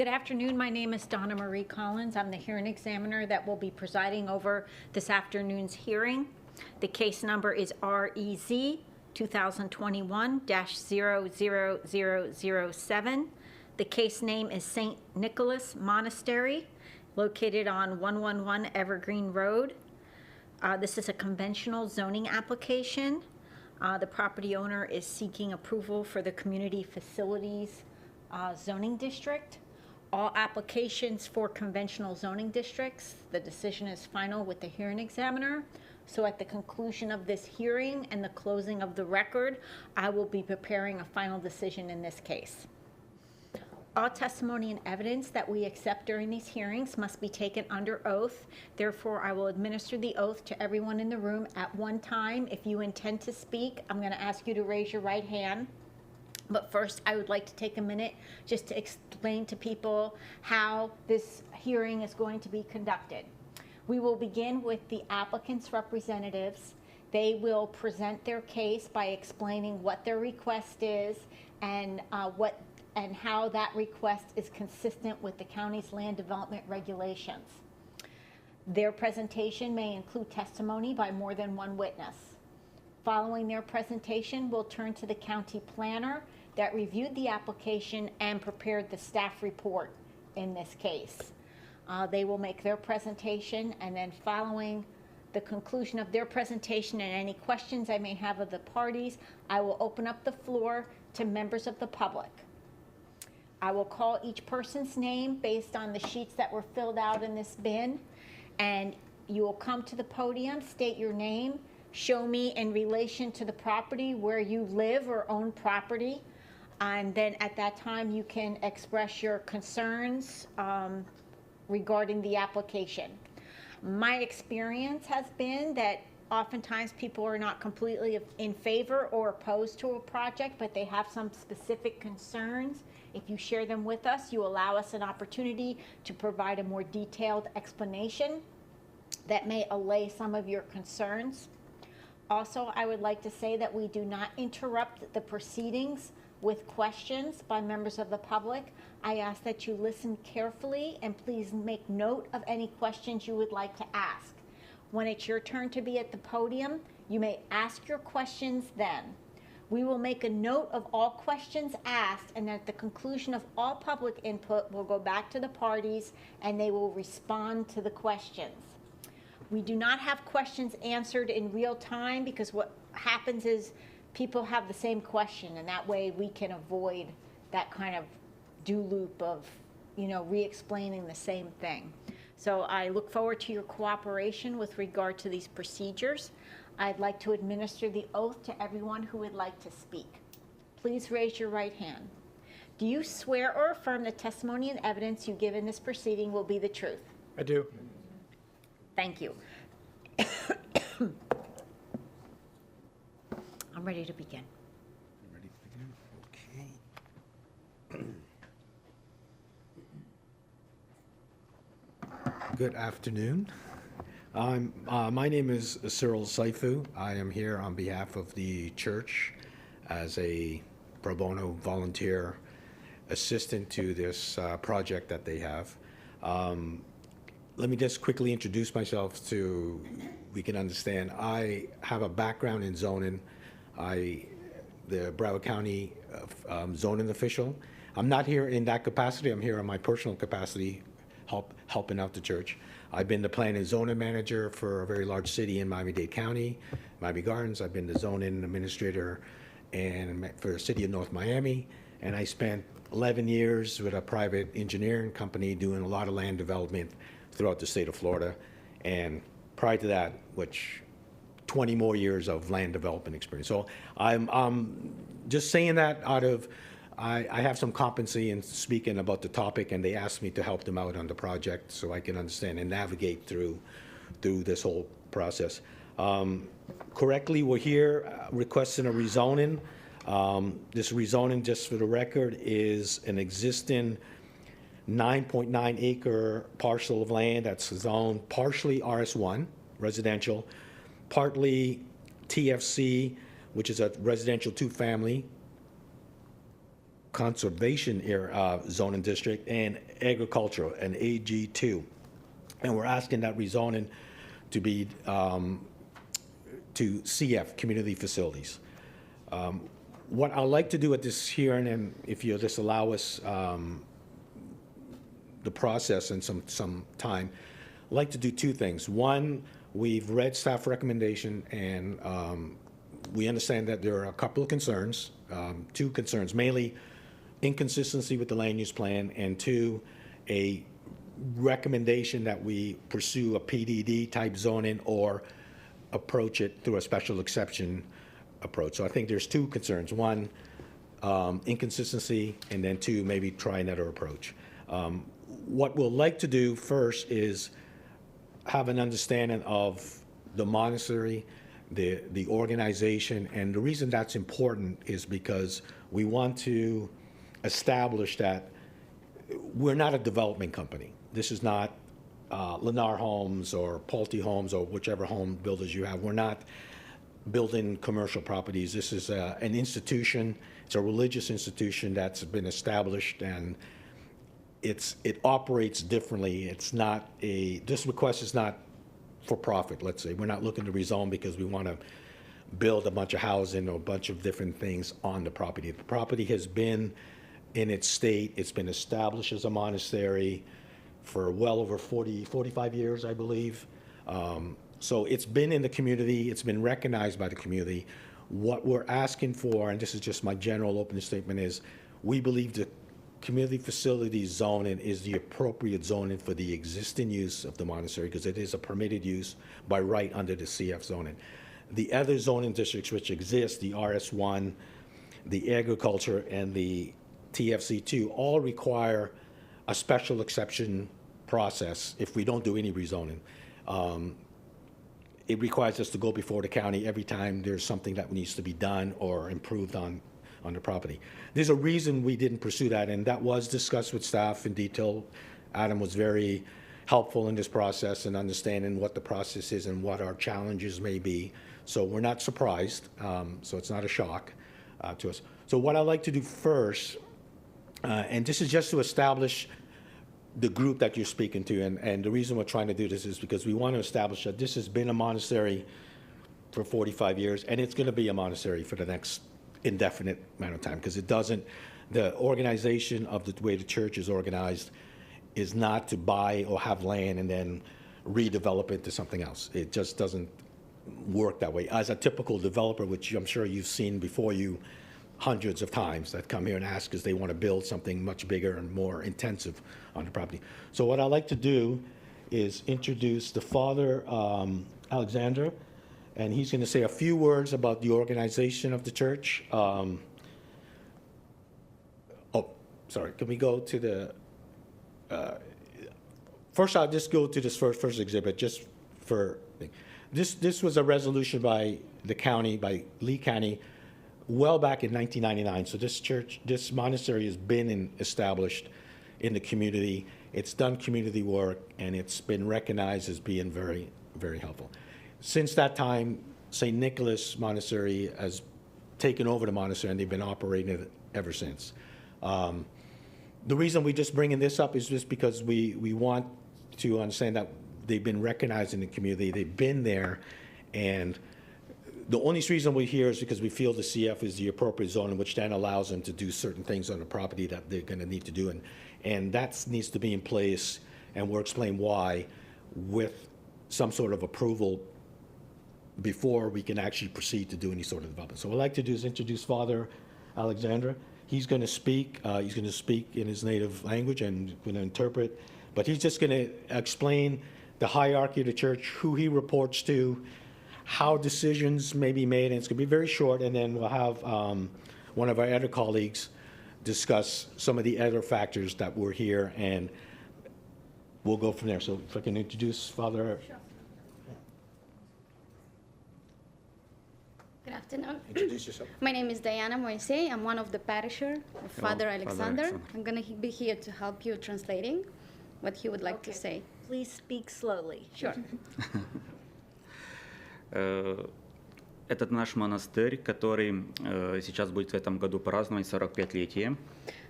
Good afternoon. My name is Donna Marie Collins. I'm the hearing examiner that will be presiding over this afternoon's hearing. The case number is REZ2021-00007. The case name is St. Nicolas Monastery, located on 111 Evergreen Road. This is a conventional zoning application. The property owner is seeking approval for the community facilities zoning district. All applications for conventional zoning districts, the decision is final with the hearing examiner. So at the conclusion of this hearing and the closing of the record, I will be preparing a final decision in this case. All testimony and evidence that we accept during these hearings must be taken under oath. Therefore, I will administer the oath to everyone in the room at one time. If you intend to speak, I'm going to ask you to raise your right hand. But first, I would like to take a minute just to explain to people how this hearing is going to be conducted. We will begin with the applicant's representatives. They will present their case by explaining what their request is and how that request is consistent with the county's land development regulations. Their presentation may include testimony by more than one witness. Following their presentation, we'll turn to the county planner that reviewed the application and prepared the staff report in this case. They will make their presentation, and then following the conclusion of their presentation and any questions I may have of the parties, I will open up the floor to members of the public. I will call each person's name based on the sheets that were filled out in this bin, and you will come to the podium, state your name, show me in relation to the property where you live or own property, and then at that time you can express your concerns regarding the application. My experience has been that oftentimes people are not completely in favor or opposed to a project, but they have some specific concerns. If you share them with us, you allow us an opportunity to provide a more detailed explanation that may allay some of your concerns. Also, I would like to say that we do not interrupt the proceedings with questions by members of the public. I ask that you listen carefully and please make note of any questions you would like to ask. When it's your turn to be at the podium, you may ask your questions then. We will make a note of all questions asked, and at the conclusion of all public input, we'll go back to the parties and they will respond to the questions. We do not have questions answered in real time because what happens is people have the same question, and that way we can avoid that kind of do loop of, re-explaining the same thing. So I look forward to your cooperation with regard to these procedures. I'd like to administer the oath to everyone who would like to speak. Please raise your right hand. Do you swear or affirm the testimony and evidence you give in this proceeding will be the truth? I do. Thank you. I'm ready to begin. Ready to begin? Okay. Good afternoon. My name is Cyril Saifu. I am here on behalf of the church as a pro bono volunteer assistant to this project that they have. Let me just quickly introduce myself so we can understand. I have a background in zoning. The Broward County zoning official. I'm not here in that capacity. I'm here in my personal capacity, helping out the church. I've been the planning and zoning manager for a very large city in Miami-Dade County, Miami Gardens. I've been the zoning administrator for the city of North Miami, and I spent 11 years with a private engineering company doing a lot of land development throughout the state of Florida. And prior to that, 20 more years of land development experience. So I'm just saying that out of, I have some competency in speaking about the topic, and they asked me to help them out on the project so I can understand and navigate through this whole process. Correctly, we're here requesting a rezoning. This rezoning, just for the record, is an existing 9.9 acre parcel of land that's zoned partially RS1, residential, partly TFC, which is a residential two-family, conservation zoning district, and agricultural, an AG2. And we're asking that rezoning to be to CF, community facilities. What I'd like to do at this hearing, and if you'll just allow us the process and some time, I'd like to do two things. One, we've read staff recommendation, and we understand that there are a couple of concerns, two concerns, mainly inconsistency with the land use plan, and two, a recommendation that we pursue a PDD type zoning or approach it through a special exception approach. So I think there's two concerns. One, inconsistency, and then two, maybe try another approach. What we'll like to do first is have an understanding of the monastery, the organization, and the reason that's important is because we want to establish that we're not a development company. This is not Lennar Homes or Pulte Homes or whichever home builders you have. We're not building commercial properties. This is an institution. It's a religious institution that's been established, and it operates differently. It's not this request is not for profit, let's say. We're not looking to rezone because we want to build a bunch of housing or a bunch of different things on the property. The property has been in its state. It's been established as a monastery for well over 45 years, I believe. So it's been in the community. It's been recognized by the community. What we're asking for, and this is just my general opening statement, is we believe the community facilities zoning is the appropriate zoning for the existing use of the monastery because it is a permitted use by right under the CF zoning. The other zoning districts which exist, the RS1, the agriculture, and the TFC2, all require a special exception process if we don't do any rezoning. It requires us to go before the county every time there's something that needs to be done or improved on the property. There's a reason we didn't pursue that, and that was discussed with staff in detail. Adam was very helpful in this process and understanding what the process is and what our challenges may be. So we're not surprised, so it's not a shock to us. So what I'd like to do first, and this is just to establish the group that you're speaking to, and the reason we're trying to do this is because we want to establish that this has been a monastery for 45 years, and it's going to be a monastery for the next indefinite amount of time, because the organization of the way the church is organized is not to buy or have land and then redevelop it to something else. It just doesn't work that way. As a typical developer, which I'm sure you've seen before you hundreds of times, that come here and ask because they want to build something much bigger and more intensive on the property. So what I'd like to do is introduce the Father Alexander, and he's going to say a few words about the organization of the church. Oh, sorry, can we go to the, first I'll just go to this first exhibit, just for, this was a resolution by the county, by Lee County, well back in 1999. So this monastery has been established in the community. It's done community work, and it's been recognized as being very, very helpful. Since that time, St. Nicolas Monastery has taken over the monastery, and they've been operating it ever since. The reason we're just bringing this up is just because we want to understand that they've been recognized in the community. They've been there, and the only reason we're here is because we feel the CF is the appropriate zone, which then allows them to do certain things on the property that they're going to need to do, and that needs to be in place, and we'll explain why, with some sort of approval before we can actually proceed to do any sort of development. So what I'd like to do is introduce Father Alexander. He's going to speak. He's going to speak in his native language and going to interpret, but he's just going to explain the hierarchy of the church, who he reports to, how decisions may be made, and it's going to be very short, and then we'll have one of our other colleagues discuss some of the other factors that were here, and we'll go from there. So if I can introduce Father. Sure. Good afternoon. Introduce yourself. My name is Diana Moise. I'm one of the parisher of Father Alexander. I'm going to be here to help you translating what he would like to say. Please speak slowly. Sure. этот наш монастырь, который сейчас будет в этом году праздновать 45-летие.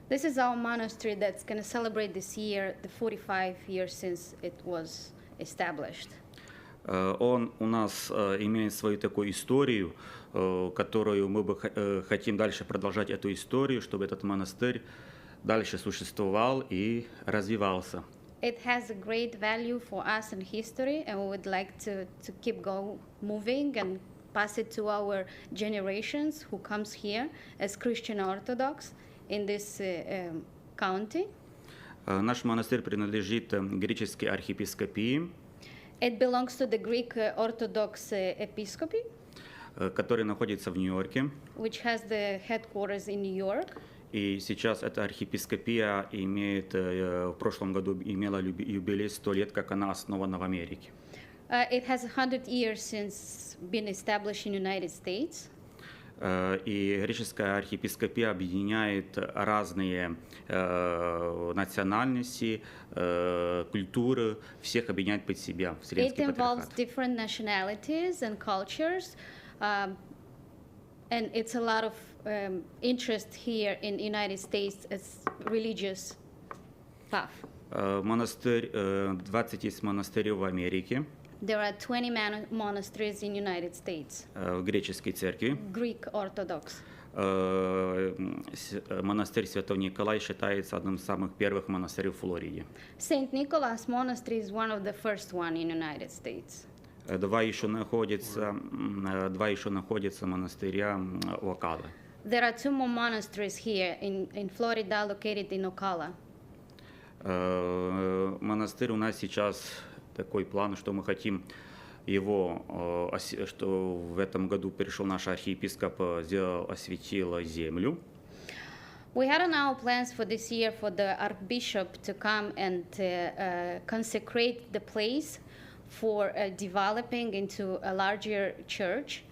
This is our monastery that's going to celebrate this year the 45 years since it was established. Он у нас имеет свою такую историю, которую мы бы хотим дальше продолжать эту историю, чтобы этот монастырь дальше существовал и развивался. It has a great value for us in history, and we would like to keep moving and pass it to our generations who comes here as Christian Orthodox in this county. Наш монастырь принадлежит греческой архиепископии, It belongs to the Greek Orthodox Episcopy, который находится в Нью-Йорке. which has the headquarters in New York. И сейчас эта архиепископия имеет, в прошлом году имела юбилей 100 лет, как она основана в Америке. It has 100 years since been established in United States. И греческая архиепископия объединяет разные национальности, культуры, всех объединяет под себя, It Вселенский involves патриархат. different nationalities and cultures, and it's a lot of interest here in the United States as religious path. Монастырь, 20 есть монастырей в Америке, There are 20 monasteries in the United States, в греческой церкви. Greek Orthodox. Монастырь Святого Николая считается одним из самых первых монастырей в Флориде. St. Nicholas Monastery is one of the first one in the United States. Два еще находятся монастыря в Окала. There are 2 more monasteries here in Florida, located in Ocala. Монастырь у нас сейчас такой план, что мы хотим его, что в этом году пришел наш архиепископ, осветил землю. We had on our plans for this year for the Archbishop to come and consecrate the place for developing into a larger church.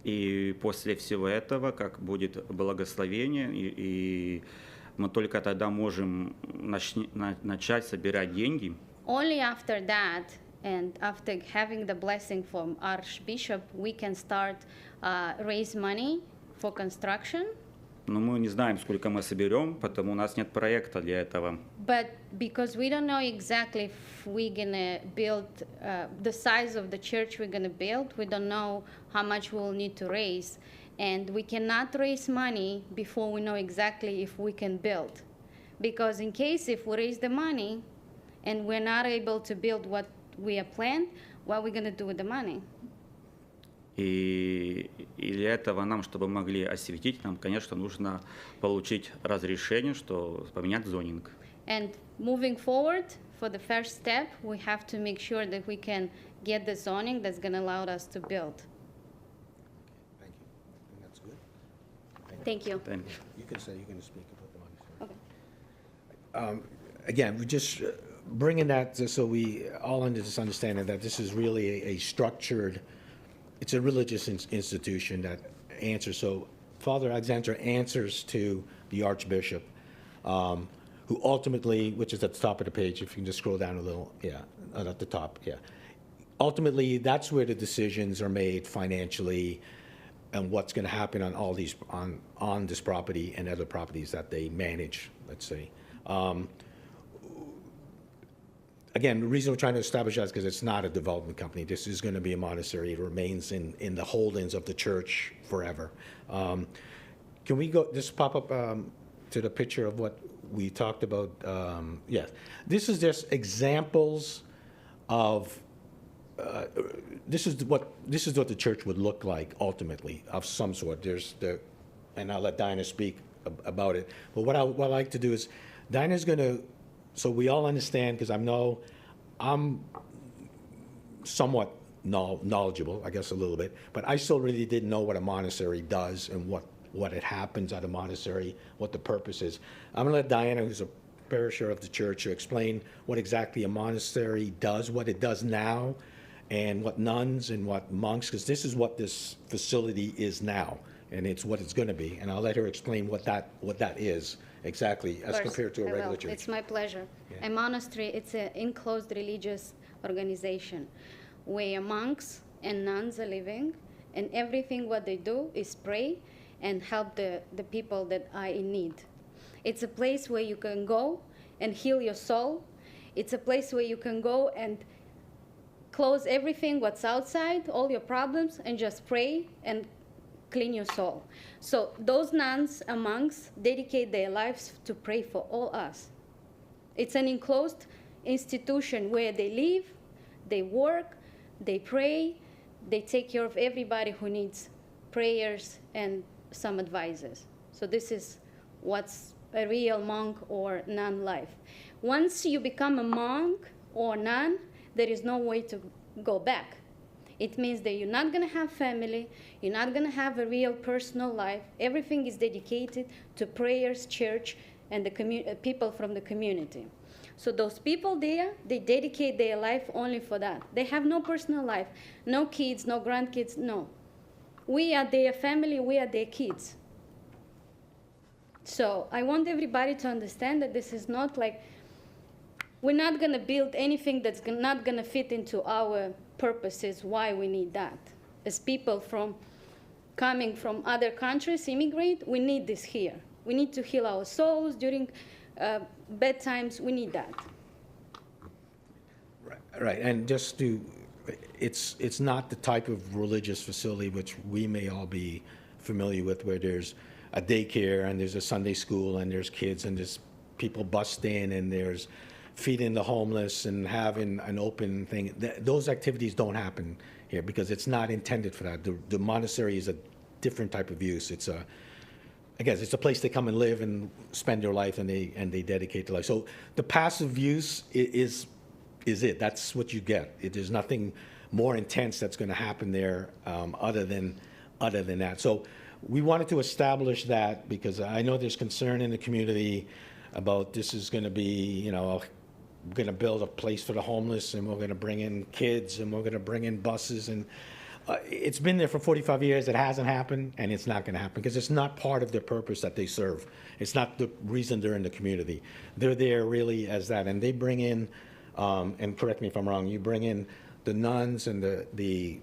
И после всего этого, как будет благословение, и мы только тогда можем начать собирать деньги. Only after that, and after having the blessing from Archbishop, we can start raise money for construction. Но мы не знаем, сколько мы соберем, потому у нас нет проекта для этого. But because we don't know exactly if we're gonna build the size of the church we're gonna build, we don't know how much we'll need to raise, and we cannot raise money before we know exactly if we can build. Because in case if we raise the money and we're not able to build what we have planned, what are we gonna do with the money? И для этого нам, чтобы могли осветить, нам, конечно, нужно получить разрешение, что поменять зонинг. And moving forward, for the first step, we have to make sure that we can get the zoning that's going to allow us to build. Thank you. I think that's good. Thank you. Thank you. You can speak about the monastery. Okay. Again, we just bringing that so we all under this understanding that this is really a structured, it's a religious institution that answers. So Father Alexander answers to the Archbishop, who ultimately, which is at the top of the page, if you can just scroll down a little, at the top, Ultimately, that's where the decisions are made financially and what's going to happen on all these, on this property and other properties that they manage, let's say. Again, the reason we're trying to establish that is because it's not a development company. This is going to be a monastery. It remains in the holdings of the church forever. Can we go, just pop up to the picture of what we talked about? Yes. This is just examples of, this is what the church would look like ultimately, of some sort. There's the, and I'll let Dinah speak about it. But what I like to do is, Dinah's going to, so we all understand, because I'm somewhat knowledgeable, I guess a little bit, but I still really didn't know what a monastery does and what it happens at a monastery, what the purpose is. I'm going to let Diana, who's a parisher of the church, explain what exactly a monastery does, what it does now, and what nuns and what monks, because this is what this facility is now, and it's what it's going to be. And I'll let her explain what that is exactly as compared to a regular church. It's my pleasure. Yeah. A monastery, it's an enclosed religious organization where monks and nuns are living, And everything what they do is pray and help the people that are in need. It's a place where you can go and heal your soul. It's a place where you can go and close everything what's outside, all your problems, and just pray and clean your soul. So those nuns and monks dedicate their lives to pray for all us. It's an enclosed institution where they live, they work, they pray, they take care of everybody who needs prayers and some advices. So this is what's a real monk or nun life. Once you become a monk or nun, there is no way to go back. It means that you're not going to have family, you're not going to have a real personal life. Everything is dedicated to prayers, church, and the people from the community. So those people there, they dedicate their life only for that. They have no personal life, no kids, no grandkids, no. We are their family, we are their kids. So I want everybody to understand that this is not like, we're not going to build anything that's not going to fit into our purposes, why we need that. As people coming from other countries, immigrate, we need this here. We need to heal our souls during bad times, we need that. Right, and just to, it's not the type of religious facility which we may all be familiar with, where there's a daycare and there's a Sunday school and there's kids and there's people bust in and there's feeding the homeless and having an open thing. Those activities don't happen here because it's not intended for that. The monastery is a different type of use. It's a, I guess it's a place they come and live and spend their life, and they dedicate their life. So the passive use is it. That's what you get. There's nothing more intense that's going to happen there other than that. So we wanted to establish that because I know there's concern in the community about this is going to be, we're going to build a place for the homeless, and we're going to bring in kids, and we're going to bring in buses, and it's been there for 45 years. It hasn't happened, and it's not going to happen because it's not part of their purpose that they serve. It's not the reason they're in the community. They're there really as that, and they bring in, and correct me if I'm wrong, you bring in the nuns and the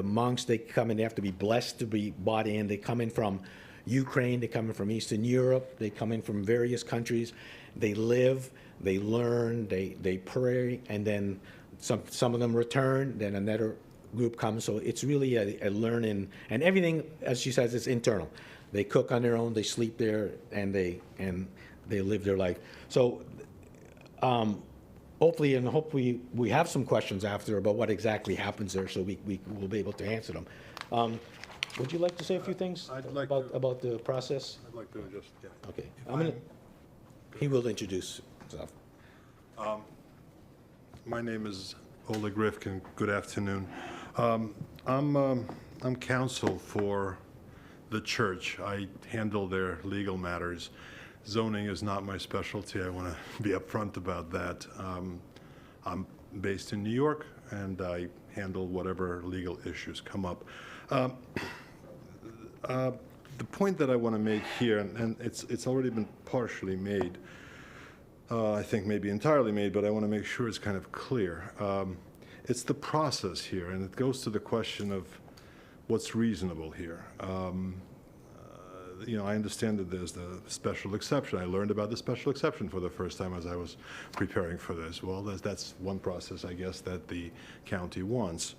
monks. They come in, they have to be blessed to be brought in. They come in from Ukraine, they come in from Eastern Europe, they come in from various countries. They live, they learn, they pray, and then some of them return, then another group comes. So it's really a learning, and everything, as she says, is internal. They cook on their own, they sleep there, and they live their life. So hopefully we have some questions after about what exactly happens there, so we will be able to answer them. Would you like to say a few things about the process? I'd like to just, yeah. Okay. He will introduce himself. My name is Oleg Rivkin. Good afternoon. I'm counsel for the church. I handle their legal matters. Zoning is not my specialty. I want to be upfront about that. I'm based in New York, and I handle whatever legal issues come up. The point that I want to make here, and it's already been partially made, I think maybe entirely made, but I want to make sure it's kind of clear. It's the process here, and it goes to the question of what's reasonable here. I understand that there's the special exception. I learned about the special exception for the first time as I was preparing for this. Well, that's one process, I guess, that the county wants.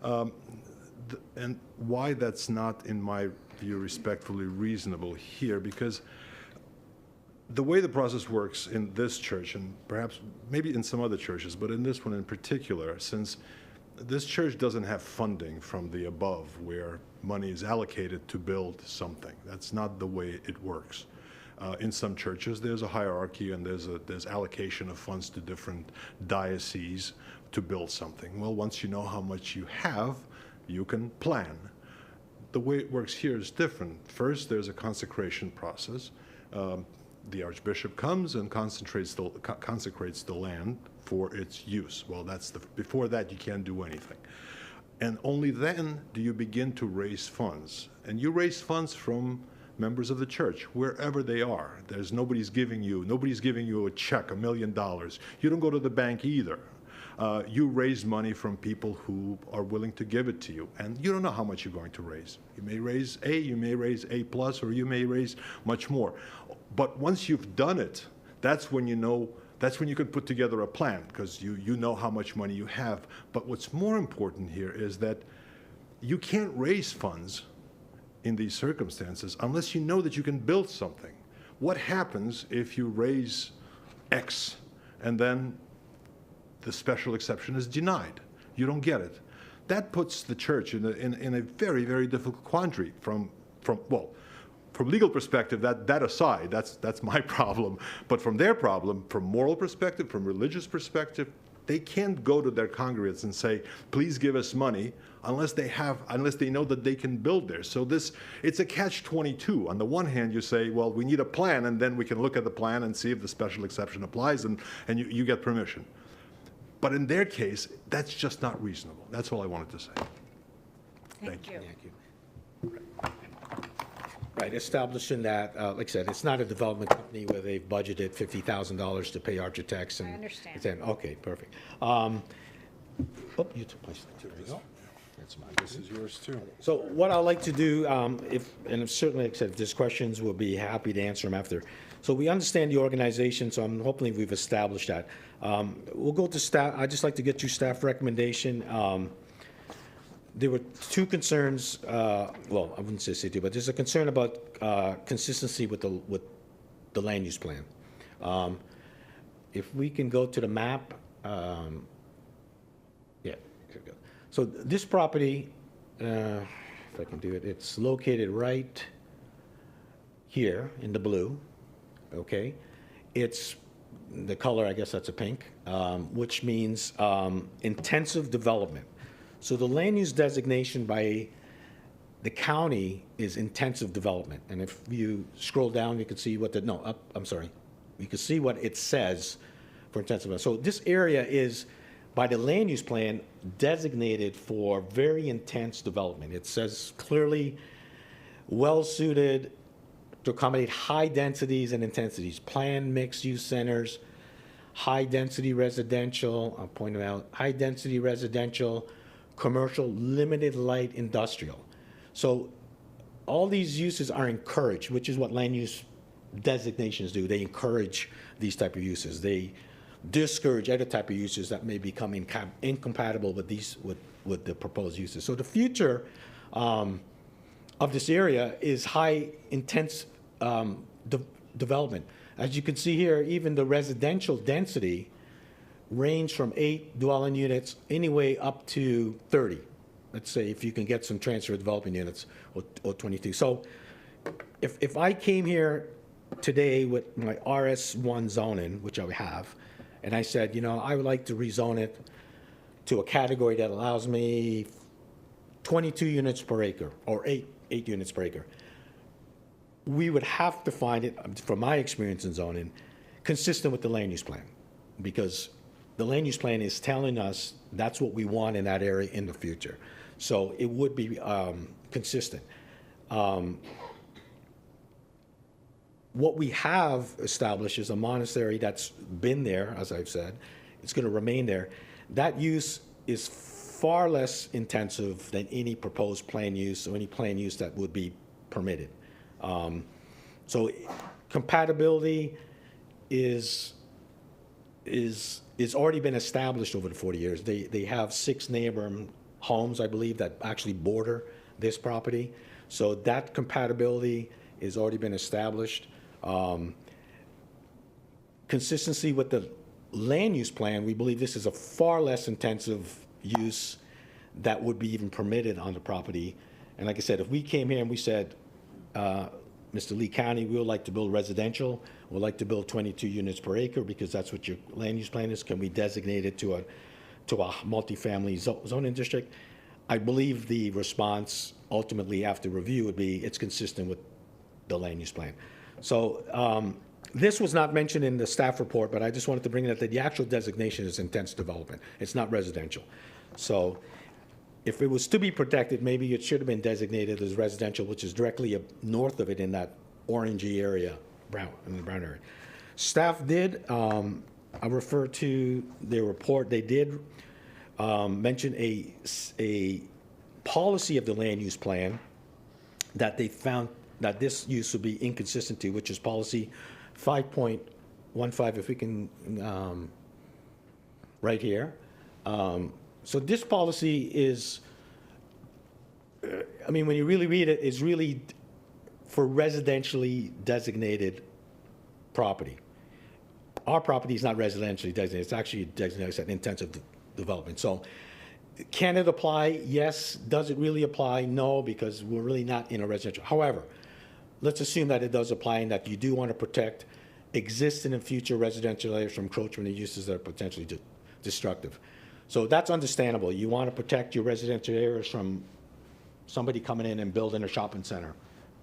And why that's not, in my view, respectfully reasonable here, because the way the process works in this church, and perhaps maybe in some other churches, but in this one in particular, since this church doesn't have funding from the above where money is allocated to build something. That's not the way it works. In some churches, there's a hierarchy, and there's allocation of funds to different dioceses to build something. Well, once you know how much you have, you can plan. The way it works here is different. First, there's a consecration process. The archbishop comes and consecrates the land for its use. Well, before that, you can't do anything. And only then do you begin to raise funds. And you raise funds from members of the church, wherever they are. Nobody's giving you a check, $1 million. You don't go to the bank either. You raise money from people who are willing to give it to you, and you don't know how much you're going to raise. You may raise A, you may raise A plus, or you may raise much more. But once you've done it, that's when you know, that's when you can put together a plan, because you know how much money you have. But what's more important here is that you can't raise funds in these circumstances unless you know that you can build something. What happens if you raise X and then the special exception is denied? You don't get it. That puts the church in a very, very difficult quandary from legal perspective, that aside, that's my problem. But from their problem, from moral perspective, from religious perspective, they can't go to their congregants and say, please give us money, unless they know that they can build there. So it's a catch-22. On the one hand, you say, well, we need a plan, and then we can look at the plan and see if the special exception applies, and you get permission. But in their case, that's just not reasonable. That's all I wanted to say. Thank you. Thank you. Right, establishing that, like I said, it's not a development company where they've budgeted $50,000 to pay architects. And I understand. then, okay, perfect. Oh, you took my stuff. There you go. That's mine. This is yours, too. So what I'd like to do, and certainly, like I said, if there's questions, we'll be happy to answer them after. So we understand the organization, so I'm hoping we've established that. We'll go to staff. I'd just like to get your staff recommendation. There were two concerns, well, I wouldn't say two, but there's a concern about consistency with the land use plan. If we can go to the map, yeah, here we go. So this property, if I can do it, it's located right here in the blue, okay? It's the color, I guess that's a pink, which means intensive development. So the land use designation by the county is intensive development. And if you scroll down, you can see what I'm sorry. You can see what it says for intensive development. So this area is, by the land use plan, designated for very intense development. It says clearly, well-suited to accommodate high densities and intensities, planned mixed-use centers, high-density residential, I'll point them out, high-density residential, commercial, limited light industrial. So all these uses are encouraged, which is what land use designations do. They encourage these type of uses. They discourage other type of uses that may become incompatible with with the proposed uses. So the future of this area is high intense development. As you can see here, even the residential density range from 8 dwelling units anyway up to 30. Let's say if you can get some transfer development units, or 22. So if I came here today with my RS1 zoning, which I have, and I said, you know, I would like to rezone it to a category that allows me 22 units per acre, or 8 units per acre, we would have to find it, from my experience in zoning, consistent with the land use plan, because the land use plan is telling us that's what we want in that area in the future. So it would be consistent. What we have established is a monastery that's been there, as I've said. It's going to remain there. That use is far less intensive than any proposed plan use or any plan use that would be permitted. So compatibility is already been established over the 40 years. They have 6 neighboring homes, I believe, that actually border this property. So that compatibility has already been established. Consistency with the land use plan, we believe this is a far less intensive use that would be even permitted on the property. And like I said, if we came here and we said, Mr. Lee County, we would like to build residential, we'd like to build 22 units per acre because that's what your land use plan is, can we designate it to a multifamily zoning district? I believe the response ultimately after review would be it's consistent with the land use plan. So this was not mentioned in the staff report, but I just wanted to bring it up that the actual designation is intense development. It's not residential. So if it was to be protected, maybe it should have been designated as residential, which is directly north of it in that orangey area, in the brown area. Staff did I refer to their report. They did mention a policy of the land use plan that they found that this use would be inconsistent to, which is policy 5.15, if we can, right here. So this policy is, I mean, when you really read it, it's really for residentially designated property. Our property is not residentially designated, it's actually designated as intensive development. So can it apply? Yes. Does it really apply? No, because we're really not in a residential. However, let's assume that it does apply and that you do want to protect existing and future residential areas from encroachment of uses that are potentially destructive. So that's understandable. You want to protect your residential areas from somebody coming in and building a shopping center,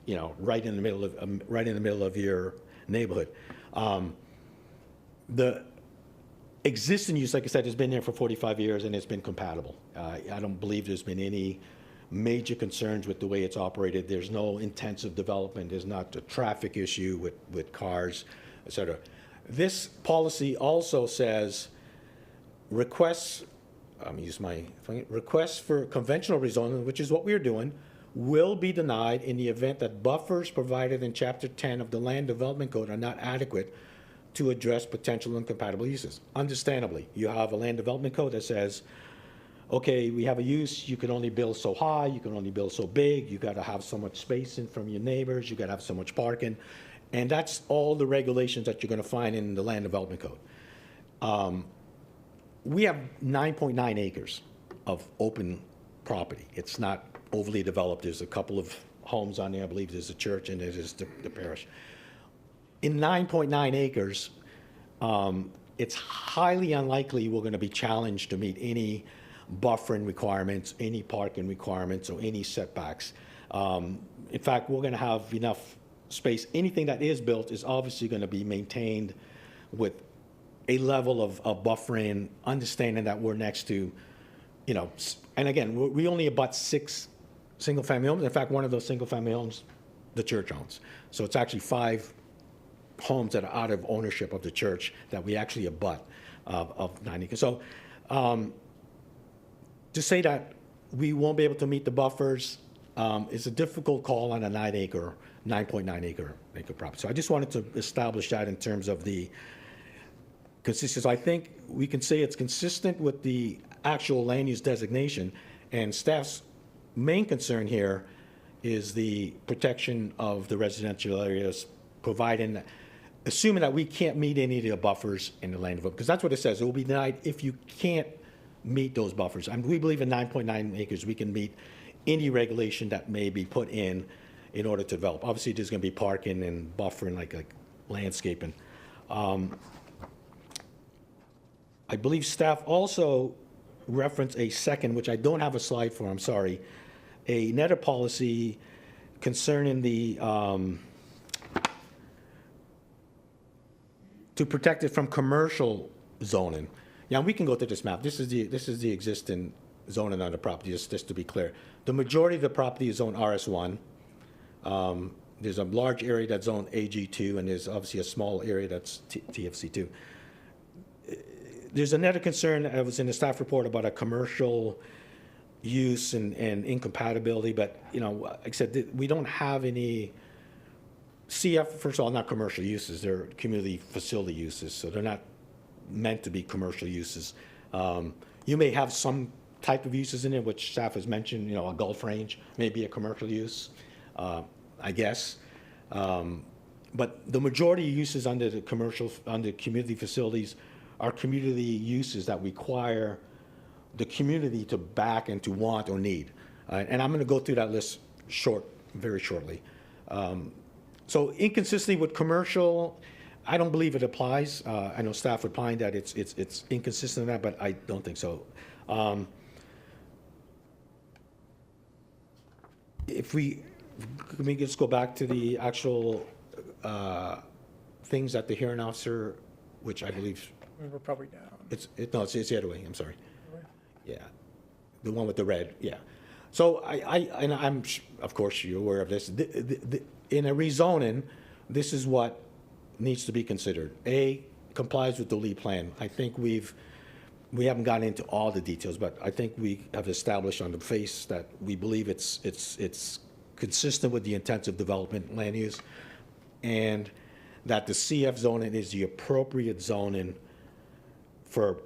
you know, right in the middle of your neighborhood. The existing use, like I said, has been there for 45 years and it's been compatible. I don't believe there's been any major concerns with the way it's operated. There's no intensive development. There's not a traffic issue with cars, et cetera. This policy also says requests for conventional rezoning, which is what we're doing, will be denied in the event that buffers provided in Chapter 10 of the Land Development Code are not adequate to address potential incompatible uses. Understandably, you have a Land Development Code that says, okay, we have a use, you can only build so high, you can only build so big, you gotta have so much spacing from your neighbors, you gotta have so much parking, and that's all the regulations that you're gonna find in the Land Development Code. We have 9.9 acres of open property. It's not overly developed. There's a couple of homes on there. I believe there's a church and there's the parish. In 9.9 acres, it's highly unlikely we're going to be challenged to meet any buffering requirements, any parking requirements, or any setbacks. In fact, we're going to have enough space. Anything that is built is obviously going to be maintained with a level of buffering, understanding that we're next to, you know, and again, we only abut 6 single-family homes. In fact, one of those single-family homes, the church owns. So it's actually 5 homes that are out of ownership of the church that we actually abut of 9 acres. So to say that we won't be able to meet the buffers is a difficult call on a 9.9 acre property. So I just wanted to establish that in terms of the consistency. I think we can say it's consistent with the actual land use designation, and staff's main concern here is the protection of the residential areas, assuming that we can't meet any of the buffers in the land development, because that's what it says. It will be denied if you can't meet those buffers. I mean, we believe in 9.9 acres, we can meet any regulation that may be put in order to develop. Obviously, there's going to be parking and buffering, like landscaping. I believe staff also referenced a second, which I don't have a slide for, I'm sorry, another policy concerning the, to protect it from commercial zoning. Yeah, we can go through this map. This is the existing zoning on the property, just to be clear. The majority of the property is zoned RS1. There's a large area that's zoned AG2, and there's obviously a small area that's TFC2. There's another concern that was in the staff report about a commercial use and incompatibility, but, you know, like I said, we don't have any CF, first of all, not commercial uses. They're community facility uses, so they're not meant to be commercial uses. You may have some type of uses in it, which staff has mentioned, you know, a golf range may be a commercial use, I guess. But the majority of uses under the community facilities are community uses that require the community to back and to want or need. And I'm going to go through that list very shortly. So inconsistency with commercial, I don't believe it applies. I know staff would find that it's inconsistent in that, but I don't think so. If we let me just go back to the actual things that the hearing officer, which I believe We're probably down. it's the other way. I'm sorry. Yeah, the one with the red. Yeah. So I'm of course you're aware of this. In a rezoning, this is what needs to be considered. A, complies with the lead plan. I think we haven't gotten into all the details, but I think we have established on the face that we believe it's consistent with the intensive development land use, and that the CF zoning is the appropriate zoning for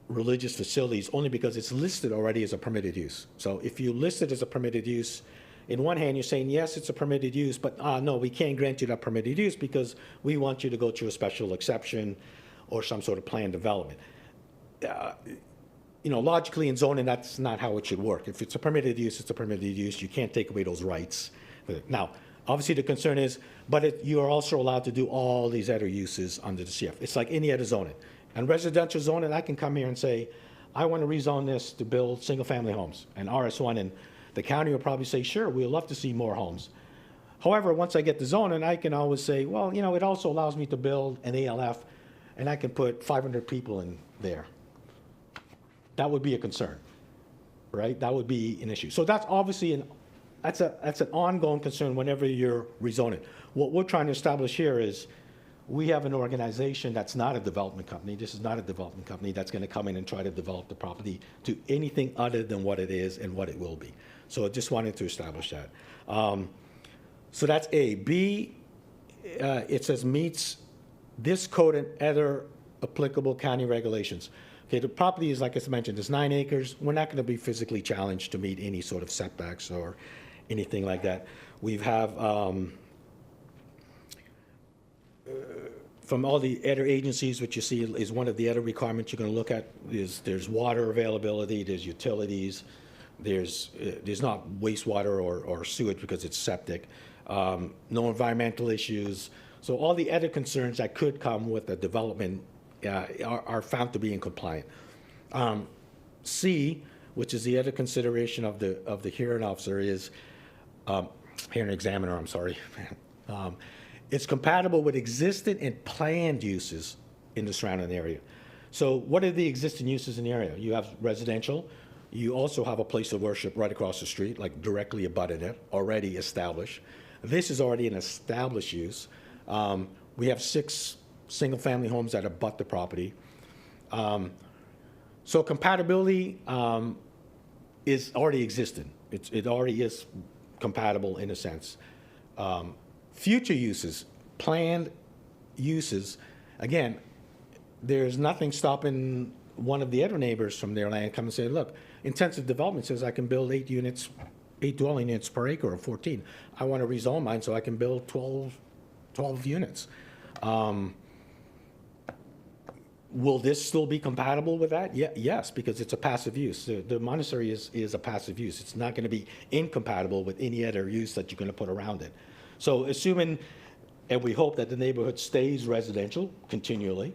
religious facilities only because it's listed already as a permitted use. So if you list it as a permitted use, in one hand, you're saying, yes, it's a permitted use, but no, we can't grant you that permitted use because we want you to go through a special exception or some sort of planned development. Logically in zoning, that's not how it should work. If it's a permitted use, it's a permitted use. You can't take away those rights. Now, obviously the concern is, but you are also allowed to do all these other uses under the CF. It's like any other zoning. And residential zoning, I can come here and say, I want to rezone this to build single-family homes and RS1, and the county will probably say, sure, we'd love to see more homes. However, once I get the zoning, I can always say, well, it also allows me to build an ALF, and I can put 500 people in there. That would be a concern, right? That would be an issue. So that's obviously that's an ongoing concern whenever you're rezoning. What we're trying to establish here is we have an organization that's not a development company. This is not a development company that's going to come in and try to develop the property to anything other than what it is and what it will be. So I just wanted to establish that. So that's A. B, it says meets this code and other applicable county regulations. Okay, the property is, like I mentioned, it's 9 acres. We're not going to be physically challenged to meet any sort of setbacks or anything like that. We have, from all the other agencies, what you see is one of the other requirements you're going to look at is there's water availability, there's utilities, there's not wastewater or sewage because it's septic, no environmental issues. So all the other concerns that could come with the development are found to be in compliant. C, which is the other consideration of the hearing officer, is hearing examiner. I'm sorry. It's compatible with existing and planned uses in the surrounding area. So what are the existing uses in the area? You have residential. You also have a place of worship right across the street, like directly abutting it, already established. This is already an established use. We have 6 single-family homes that abut the property. So compatibility is already existing. It already is compatible in a sense. Future uses, planned uses, again, there's nothing stopping one of the other neighbors from their land come and say, look, intensive development says I can build 8 dwelling units per acre or 14. I want to rezone mine so I can build 12 units. Will this still be compatible with that? Yes, because it's a passive use. The monastery is a passive use. It's not going to be incompatible with any other use that you're going to put around it. So assuming, and we hope that the neighborhood stays residential continually,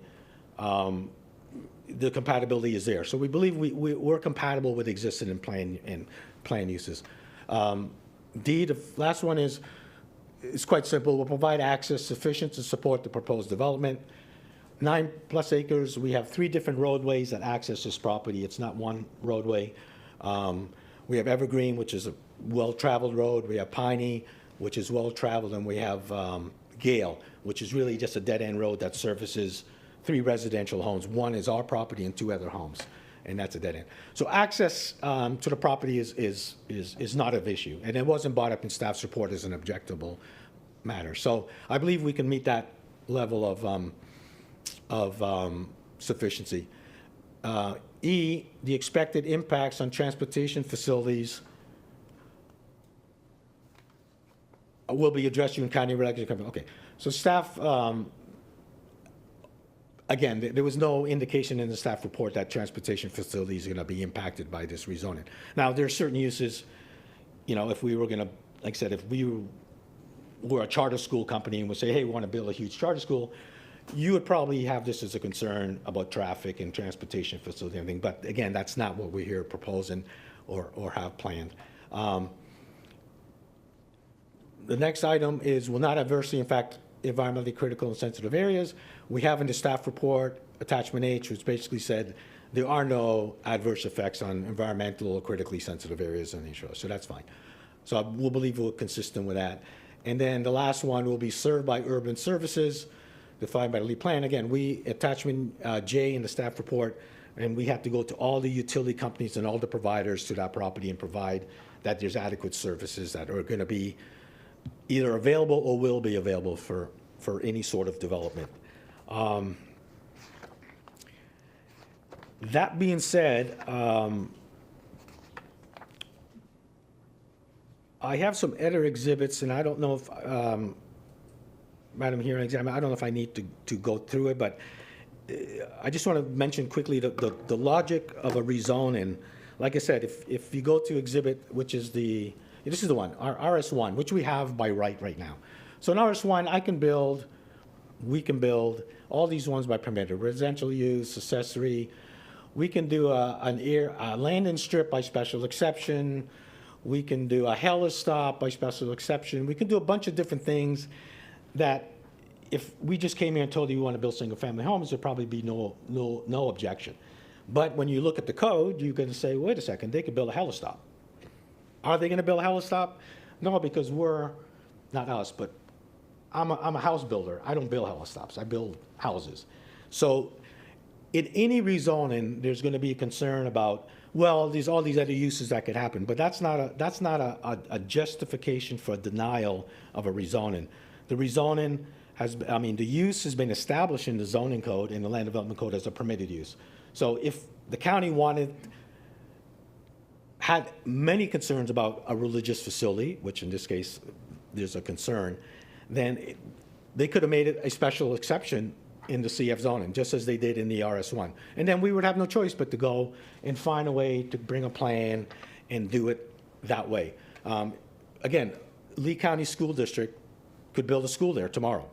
the compatibility is there. So we believe we're compatible with existing and planned uses. D, the last one is quite simple. We'll provide access sufficient to support the proposed development. 9+ acres, we have 3 different roadways that access this property. It's not one roadway. We have Evergreen, which is a well-traveled road. We have Piney, which is well-traveled, and we have Gale, which is really just a dead-end road that services 3 residential homes. One is our property and 2 other homes, and that's a dead end. So access to the property is not of issue, and it wasn't brought up in staff's report as an objectable matter. So I believe we can meet that level of sufficiency. E, the expected impacts on transportation facilities will be addressed in county regulation. Okay, so staff, again, there was no indication in the staff report that transportation facilities are going to be impacted by this rezoning. Now, there are certain uses, if we were going to, like I said, if we were a charter school company and would say, hey, we want to build a huge charter school, you would probably have this as a concern about traffic and transportation facility and everything. But again, that's not what we're here proposing or have planned. The next item is will not adversely impact environmentally critical and sensitive areas. We have in the staff report, attachment H, which basically said there are no adverse effects on environmental or critically sensitive areas on the shore. So that's fine. So we'll believe we're consistent with that. And then the last one will be served by urban services. defined by the lead plan. Again, we, attachment J in the staff report, and we have to go to all the utility companies and all the providers to that property and provide that there's adequate services that are going to be either available or will be available for any sort of development. That being said, I have some other exhibits, and I don't know if, Madam Hearing Examiner, I don't know if I need to go through it, but I just want to mention quickly the logic of a rezoning. Like I said, if you go to exhibit, which is this is the one, our RS1, which we have by right now. So in RS1, we can build all these ones by permitted, residential use, accessory. We can do a landing strip by special exception. We can do a heli stop by special exception. We can do a bunch of different things that if we just came here and told you we want to build single-family homes, there'd probably be no objection. But when you look at the code, you're going to say, wait a second, they could build a heli stop. Are they going to build a heli stop? No, because not us, but I'm a house builder. I don't build heli stops. I build houses. So in any rezoning, there's going to be a concern about, well, there's all these other uses that could happen, but that's not a justification for denial of a rezoning. The rezoning the use has been established in the zoning code, in the land development code, as a permitted use. So if the county had many concerns about a religious facility, which in this case there's a concern, then they could have made it a special exception in the CF zoning, just as they did in the RS1. And then we would have no choice but to go and find a way to bring a plan and do it that way. Again, Lee County School District could build a school there tomorrow.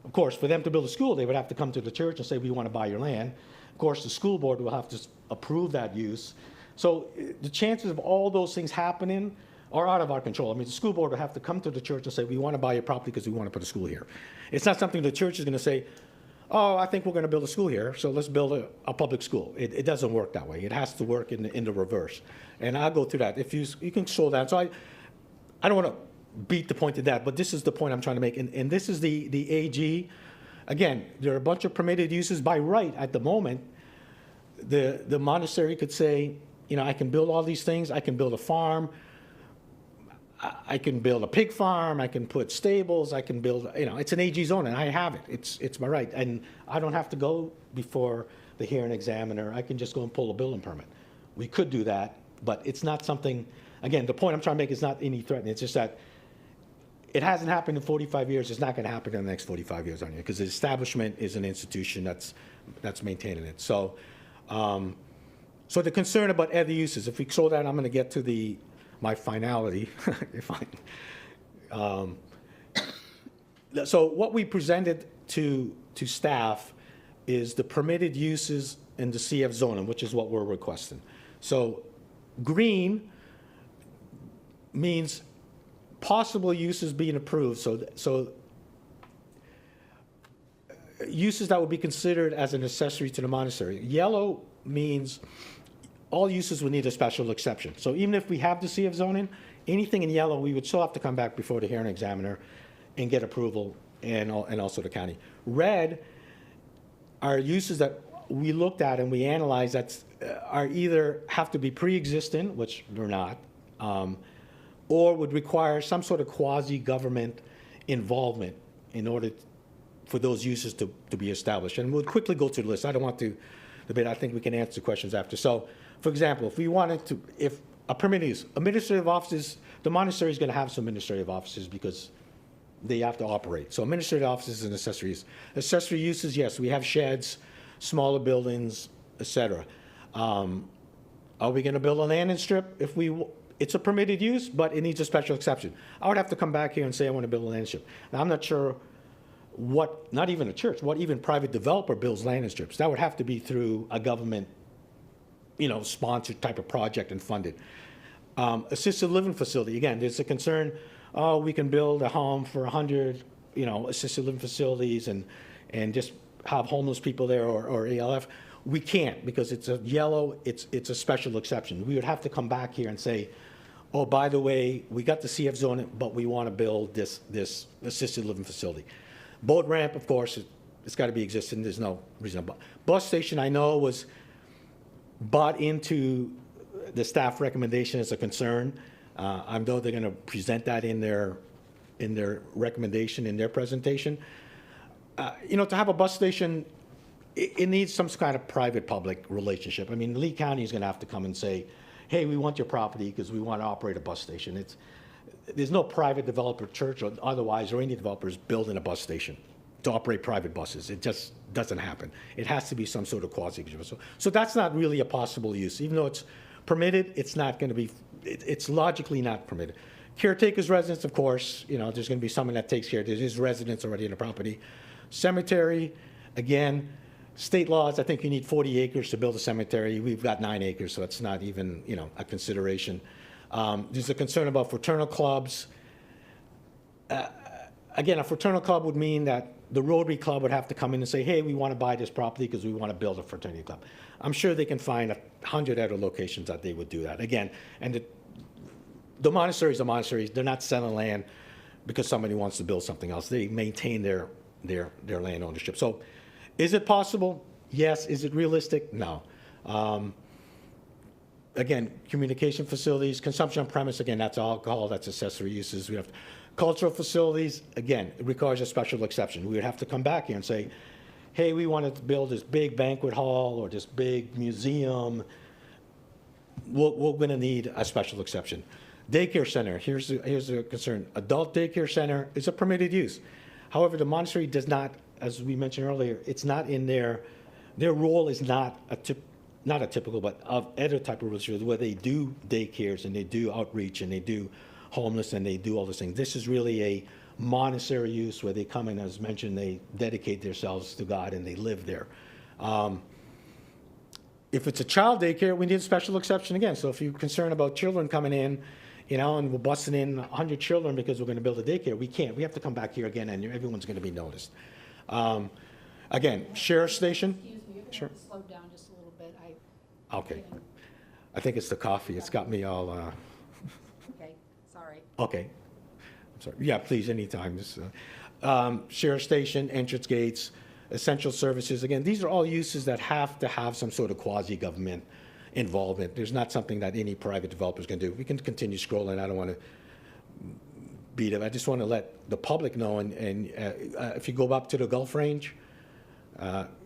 Of course, for them to build a school, they would have to come to the church and say, we want to buy your land. Of course, the school board will have to approve that use. So the chances of all those things happening are out of our control. I mean, the school board will have to come to the church and say, we want to buy your property because we want to put a school here. It's not something the church is going to say, oh, I think we're going to build a school here, so let's build a public school. It doesn't work that way. It has to work in the reverse. And I'll go through that. If you can scroll down. So I don't want to beat the point to that, but this is the point I'm trying to make. And this is the AG. Again, there are a bunch of permitted uses by right at the moment. The monastery could say, I can build all these things. I can build a farm. I can build a pig farm. I can put stables. I can build, it's an AG zone, and I have it. It's my right. And I don't have to go before the hearing examiner. I can just go and pull a building permit. We could do that, but it's not something, again, the point I'm trying to make is not any threatening. It's just that it hasn't happened in 45 years. It's not going to happen in the next 45 years on you, because the establishment is an institution that's maintaining it. So, so the concern about other uses, if we slow down, I'm going to get to my finality. So what we presented to staff is the permitted uses in the CF zoning, which is what we're requesting. So green means possible uses being approved. So uses that would be considered as an accessory to the monastery. Yellow means all uses would need a special exception. So even if we have the CF zoning, anything in yellow, we would still have to come back before the hearing examiner and get approval, and also the county. Red are uses that we looked at and we analyzed that are either have to be pre-existing, which they're not, or would require some sort of quasi-government involvement in order for those uses to be established. And we'll quickly go through the list. I don't want to debate. I think we can answer questions after. So, for example, if we wanted to, if a permitted use, administrative offices, the monastery is going to have some administrative offices because they have to operate. So administrative offices and accessories. Accessory uses, yes, we have sheds, smaller buildings, etc. Are we going to build a landing strip? It's a permitted use, but it needs a special exception. I would have to come back here and say I want to build a landing strip. Now, I'm not sure what, not even a church, what even private developer builds landing strips. That would have to be through a government, sponsored type of project and funded. Assisted living facility, again, there's a concern, we can build a home for 100, assisted living facilities and just have homeless people there or ALF. We can't, because it's a yellow, it's a special exception. We would have to come back here and say, oh, by the way, we got the CF zone, but we want to build this assisted living facility. Boat ramp, of course, it's got to be existing. There's no reason. Bus station, I know, was bought into the staff recommendation as a concern. I know they're going to present that in their recommendation, in their presentation. To have a bus station, it needs some kind of private-public relationship. I mean, Lee County is going to have to come and say, hey, we want your property because we want to operate a bus station. There's no private developer, church or otherwise, or any developers building a bus station to operate private buses. It just doesn't happen. It has to be some sort of quasi-government. So that's not really a possible use. Even though it's permitted, it's not going to be, it's logically not permitted. Caretaker's residence, of course, there's going to be someone that takes care. There's residents already in the property. Cemetery, again, state laws, I think you need 40 acres to build a cemetery. We've got 9 acres, so it's not even, a consideration. There's a concern about fraternal clubs. Again, a fraternal club would mean that the Rotary Club would have to come in and say, hey, we want to buy this property because we want to build a fraternity club. I'm sure they can find 100 other locations that they would do that. Again, and the monasteries are monasteries. They're not selling land because somebody wants to build something else. They maintain their land ownership. So is it possible? Yes. Is it realistic? No. Again, communication facilities, consumption on premise, again, that's alcohol, that's accessory uses. We have cultural facilities, again, it requires a special exception. We would have to come back here and say, hey, we wanted to build this big banquet hall or this big museum. We're going to need a special exception. Daycare center, here's the concern. Adult daycare center is a permitted use. However, the monastery does not, as we mentioned earlier, it's not in their role is not a typical, but of other type of religion where they do daycares and they do outreach and they do homeless and they do all those things. This is really a monastery use where they come in, as mentioned, they dedicate themselves to God and they live there. If it's a child daycare, we need a special exception again. So if you're concerned about children coming in, and we're busting in 100 children because we're going to build a daycare, we can't. We have to come back here again and everyone's going to be noticed. Again, sheriff's station. Excuse me, you're going to Sure. have to slow down just a little bit. Okay. I think it's the coffee. It's got me all, Okay, sorry. okay. I'm sorry. Yeah, please, anytime. This, sheriff's station, entrance gates, essential services. Again, these are all uses that have to have some sort of quasi-government involvement. There's not something that any private developer is going to do. We can continue scrolling. I don't want to beat it. I just want to let the public know. And if you go up to the Gulf Range,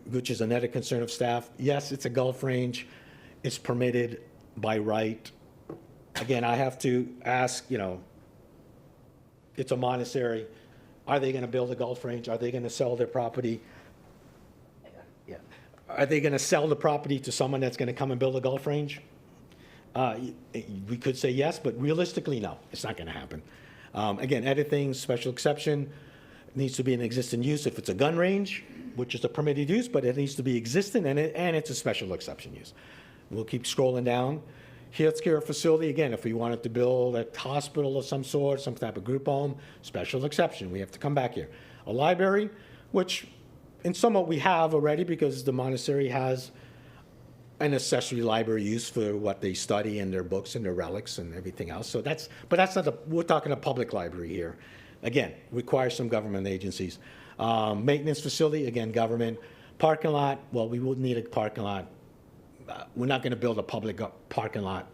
which is another concern of staff, yes, it's a Gulf Range. It's permitted by right. Again, I have to ask, it's a monastery. Are they going to build a Gulf Range? Are they going to sell their property? Yeah. Are they going to sell the property to someone that's going to come and build a Gulf Range? We could say yes, but realistically, no. It's not going to happen. Again, editing, special exception, needs to be an existing use if it's a gun range, which is a permitted use, but it needs to be existing and it's a special exception use. We'll keep scrolling down. Healthcare facility, again, if we wanted to build a hospital of some sort, some type of group home, special exception. We have to come back here. A library, which in somewhat we have already because the monastery has an accessory library use for what they study and their books and their relics and everything else. So that's not we're talking a public library here. Again, requires some government agencies. Maintenance facility, again, government. Parking lot, well, we would need a parking lot. We're not going to build a public parking lot,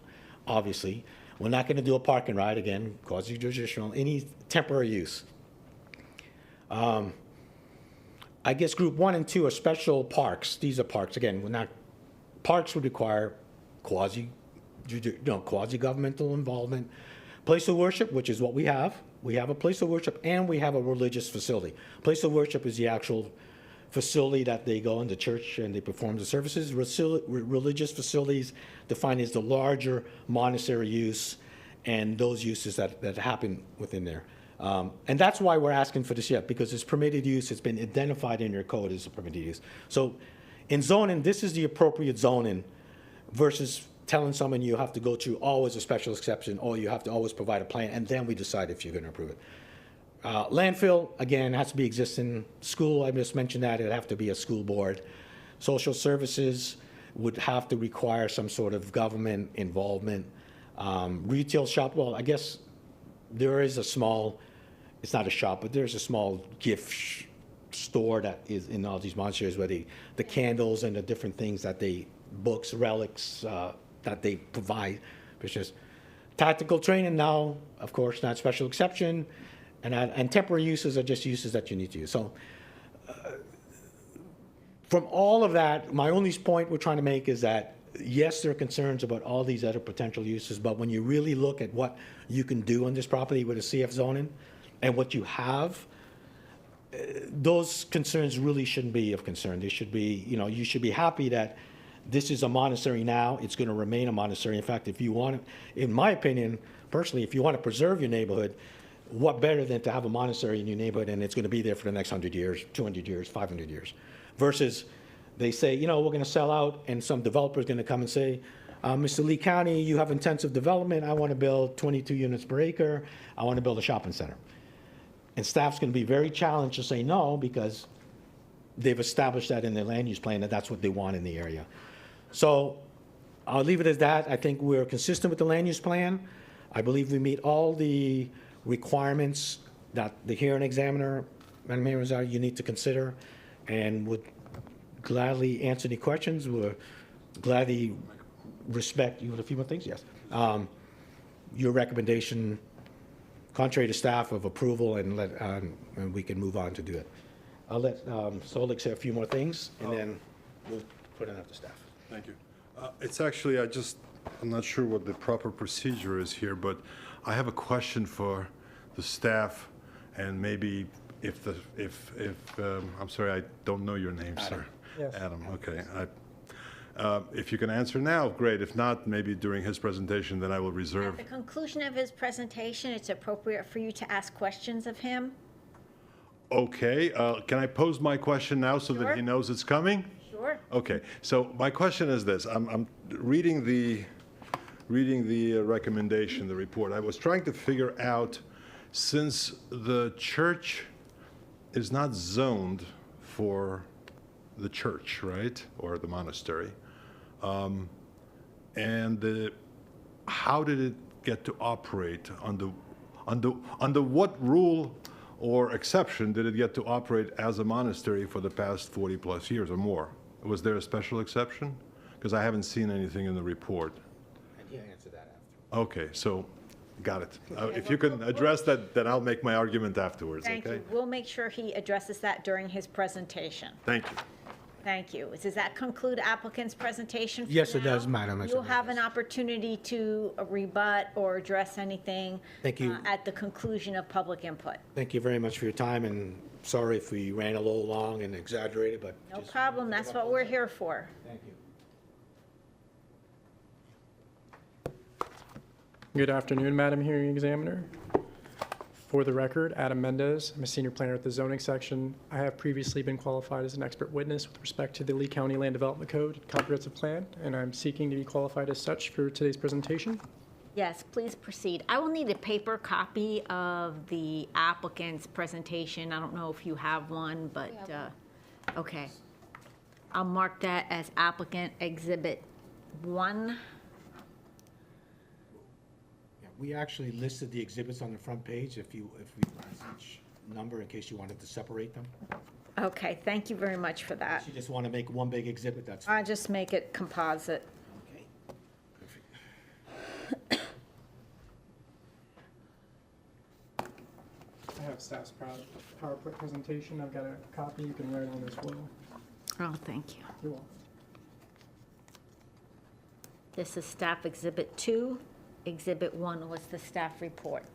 obviously. We're not going to do a parking ride, again, quasi-judicial, any temporary use. I guess group 1 and 2 are special parks. These are parks. Again, parks would require quasi-governmental involvement. Place of worship, which is what we have. We have a place of worship and we have a religious facility. Place of worship is the actual facility that they go into church and they perform the services. Religious facilities defined as the larger monastery use and those uses that happen within there. And that's why we're asking for this yet, because it's permitted use. It's been identified in your code as a permitted use. So in zoning, this is the appropriate zoning versus telling someone you have to go through always a special exception or you have to always provide a plan and then we decide if you're going to approve it. Landfill, again, has to be existing. School, I just mentioned that, it'd have to be a school board. Social services would have to require some sort of government involvement. Retail shop, well, I guess there is a small, it's not a shop, but there's a small gift store that is in all these monasteries, where the candles and the different things that they, books, relics, that they provide. It's just tactical training now, of course, not special exception, and temporary uses are just uses that you need to use. So from all of that, my only point we're trying to make is that, yes, there are concerns about all these other potential uses, but when you really look at what you can do on this property with a CF zoning and what you have, those concerns really shouldn't be of concern. They should be, you should be happy that this is a monastery now. It's going to remain a monastery. In fact, if you want to, in my opinion, personally, if you want to preserve your neighborhood, what better than to have a monastery in your neighborhood and it's going to be there for the next 100 years, 200 years, 500 years, versus they say, we're going to sell out and some developer is going to come and say, Mr. Lee County, you have intensive development. I want to build 22 units per acre. I want to build a shopping center. And staff's going to be very challenged to say no because they've established that in their land use plan that that's what they want in the area. So I'll leave it as that. I think we're consistent with the land use plan. I believe we meet all the requirements that the hearing examiner, Madam Mayor, you need to consider, and would gladly answer any questions. We'll gladly respect you with a few more things, yes. Your recommendation, contrary to staff, of approval, and we can move on to do it. I'll let Solik say a few more things, and then we'll put it up to staff. Thank you. It's actually, I'm not sure what the proper procedure is here, but I have a question for the staff, and maybe I'm sorry, I don't know your name, sir. Yes. Adam, okay. If you can answer now, great. If not, maybe during his presentation, then I will At reserve. the conclusion of his presentation, it's appropriate for you to ask questions of him. Okay, can I pose my question now so that Sure. he knows it's coming? Sure. Okay, so my question is this. I'm reading the recommendation, the report. I was trying to figure out, since the church is not zoned for the church, right, or the monastery, and how did it get to operate? Under what rule or exception did it get to operate as a monastery for the past 40 plus years or more? Was there a special exception? Because I haven't seen anything in the report. And he'll answer that after. Okay, so, got it. If you can address that, then I'll make my argument afterwards, okay? Thank you. We'll make sure he addresses that during his presentation. Thank you. Thank you. Does that conclude applicant's presentation for Yes, it now? does, Madam. You'll have an opportunity to rebut or address anything Thank you. at the conclusion of public input. Thank you very much for your time, and sorry if we ran a little long and exaggerated, but. No just- problem. That's what we're here for. Thank you. Good afternoon, Madam Hearing Examiner. For the record, Adam Mendez. I'm a senior planner at the zoning section. I have previously been qualified as an expert witness with respect to the Lee County Land Development Code comprehensive plan, and I'm seeking to be qualified as such for today's presentation. Yes, please proceed. I will need a paper copy of the applicant's presentation. I don't know if you have one, but, okay. I'll mark that as applicant exhibit 1. Yeah, we actually listed the exhibits on the front page, if we press each number in case you wanted to separate them. Okay, thank you very much for that. If you just want to make one big exhibit, that's. I'll just make it composite. Okay. Perfect. I have staff's PowerPoint presentation. I've got a copy you can write on as well. Oh, thank you. You're welcome. This is staff exhibit 2. Exhibit 1 was the staff report.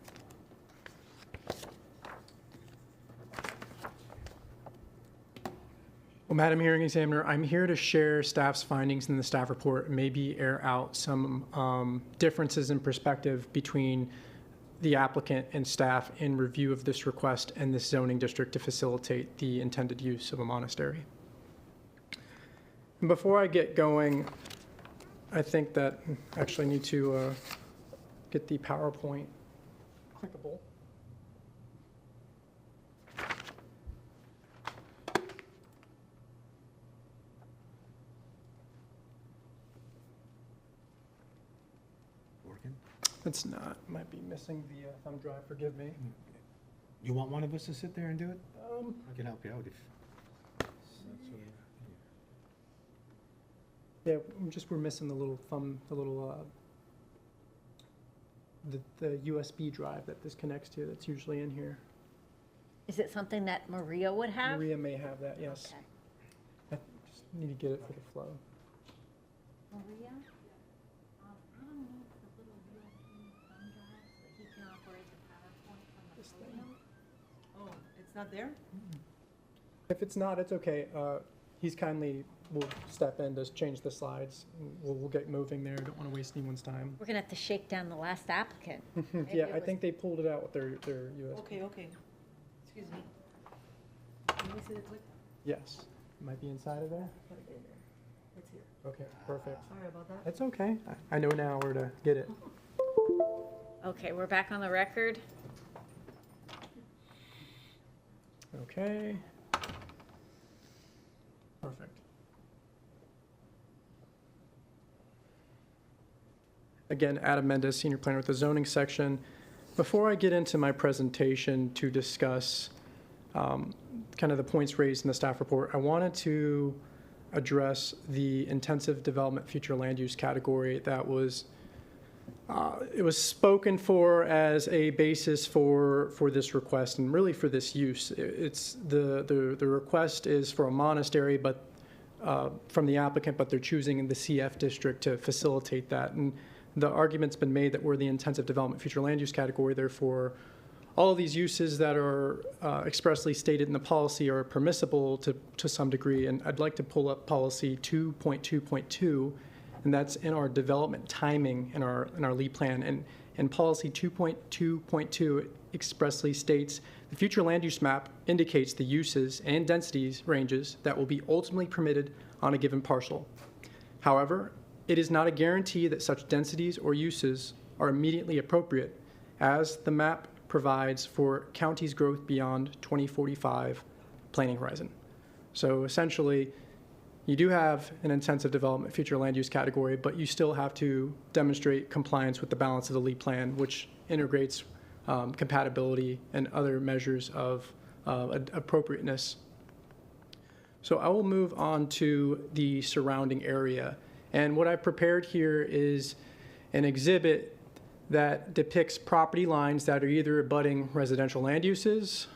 Well, Madam Hearing Examiner, I'm here to share staff's findings in the staff report, and maybe air out some differences in perspective between the applicant and staff in review of this request and this zoning district to facilitate the intended use of a monastery. And before I get going, I think that I actually need to get the PowerPoint clickable. Working? It's not, might be missing the thumb drive, forgive me. You want one of us to sit there and do it? I can help you out if. Yeah, we're missing the little the USB drive that this connects to that's usually in here. Is it something that Maria would have? Maria may have that, yes. Okay. I just need to get it for the flow. Maria? I don't know if the little USB thumb drive, so he can operate the PowerPoint from the This thing. podium. Oh, it's not there? If it's not, it's okay. He's kindly will step in to change the slides. We'll get moving there. Don't want to waste anyone's time. We're gonna have to shake down the last applicant. Yeah, I think they pulled it out with their USB. Okay. Excuse me. Can we see the clip? Yes. Might be inside of there. It's here. Okay, perfect. Sorry about that. That's okay. I know now where to get it. Okay, we're back on the record. Okay. Perfect. Again, Adam Mendez, Senior Planner with the Zoning Section. Before I get into my presentation to discuss kind of the points raised in the staff report, I wanted to address the intensive development future land use category that was it was spoken for as a basis for this request and really for this use. It's the request is for a monastery, but from the applicant, but they're choosing in the CF district to facilitate that. And the argument's been made that we're the intensive development future land use category, therefore all of these uses that are expressly stated in the policy are permissible to some degree. And I'd like to pull up policy 2.2.2, and that's in our development timing in our LEED plan. And policy 2.2.2 expressly states the future land use map indicates the uses and densities ranges that will be ultimately permitted on a given parcel. However, it is not a guarantee that such densities or uses are immediately appropriate, as the map provides for counties' growth beyond 2045 planning horizon. So essentially, you do have an intensive development future land use category, but you still have to demonstrate compliance with the balance of the LEED plan, which integrates compatibility and other measures of appropriateness. So I will move on to the surrounding area. And what I've prepared here is an exhibit that depicts property lines that are either abutting residential land uses,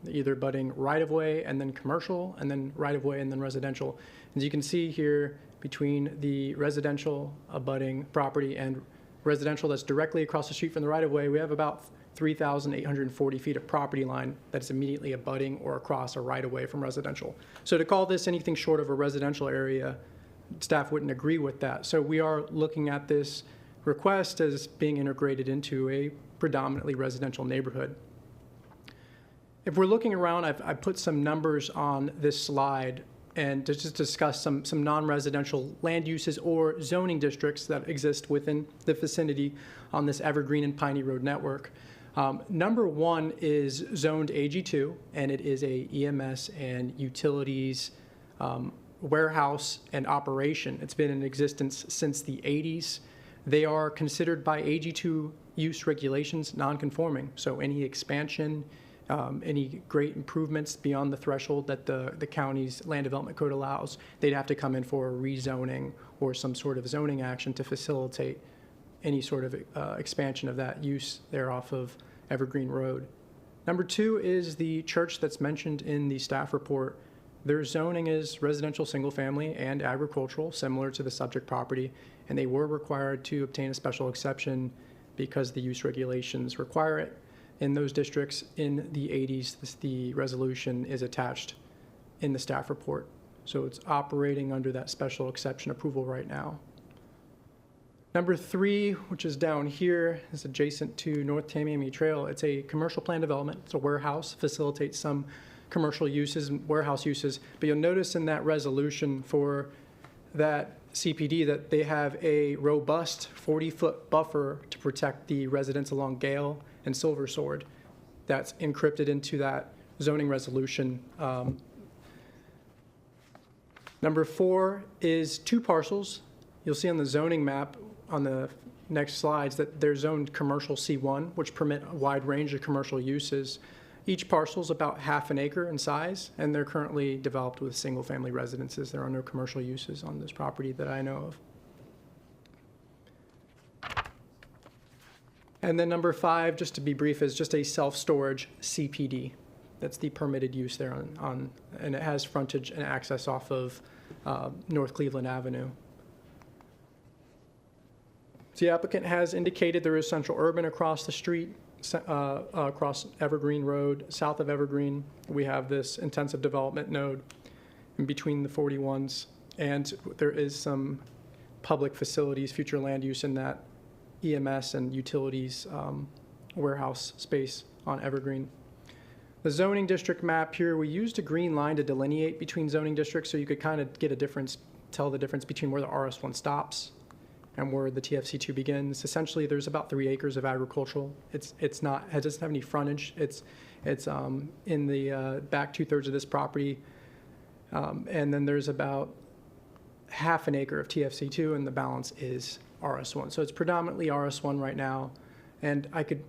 either abutting right-of-way and then commercial, and then right-of-way and then residential. As you can see here, between the residential abutting property and residential that's directly across the street from the right-of-way, we have about 3,840 feet of property line that's immediately abutting or across a right-of-way from residential. So to call this anything short of a residential area, staff wouldn't agree with that. So we are looking at this request as being integrated into a predominantly residential neighborhood. If we're looking around, I've put some numbers on this slide and to just discuss some non-residential land uses or zoning districts that exist within the vicinity on this Evergreen and Piney Road network. Number one is zoned AG2, and it is a EMS and utilities warehouse and operation. It's been in existence since the 80s. They are considered by AG2 use regulations non-conforming, so any expansion, any great improvements beyond the threshold that the county's land development code allows, they'd have to come in for a rezoning or some sort of zoning action to facilitate any sort of expansion of that use there off of Evergreen Road. Number two is the church that's mentioned in the staff report. Their zoning is residential, single family, and agricultural, similar to the subject property, and they were required to obtain a special exception because the use regulations require it. In those districts in the 80s, the resolution is attached in the staff report. So it's operating under that special exception approval right now. Number three, which is down here, is adjacent to North Tamiami Trail. It's a commercial plan development. It's a warehouse, facilitates some commercial uses and warehouse uses. But you'll notice in that resolution for that CPD that they have a robust 40-foot buffer to protect the residents along Gale and Silver Sword. That's encrypted into that zoning resolution. Number four is two parcels. You'll see on the zoning map on the next slides that they're zoned commercial C1, which permit a wide range of commercial uses. Each parcel is about half an acre in size, and they're currently developed with single-family residences. There are no commercial uses on this property that I know of. And then number 5, just to be brief, is just a self-storage CPD. That's the permitted use there and it has frontage and access off of North Cleveland Avenue. So the applicant has indicated there is central urban across the street, across Evergreen Road. South of Evergreen, we have this intensive development node in between the 41s, and there is some public facilities, future land use in that EMS and utilities warehouse space on Evergreen. The zoning district map here, we used a green line to delineate between zoning districts so you could kind of get a difference, tell the difference between where the RS1 stops and where the TFC2 begins. Essentially, there's about 3 acres of agricultural. It doesn't have any frontage. It's in the back 2/3 of this property. And then there's about half an acre of TFC2, and the balance is RS1. So it's predominantly RS1 right now. And I could,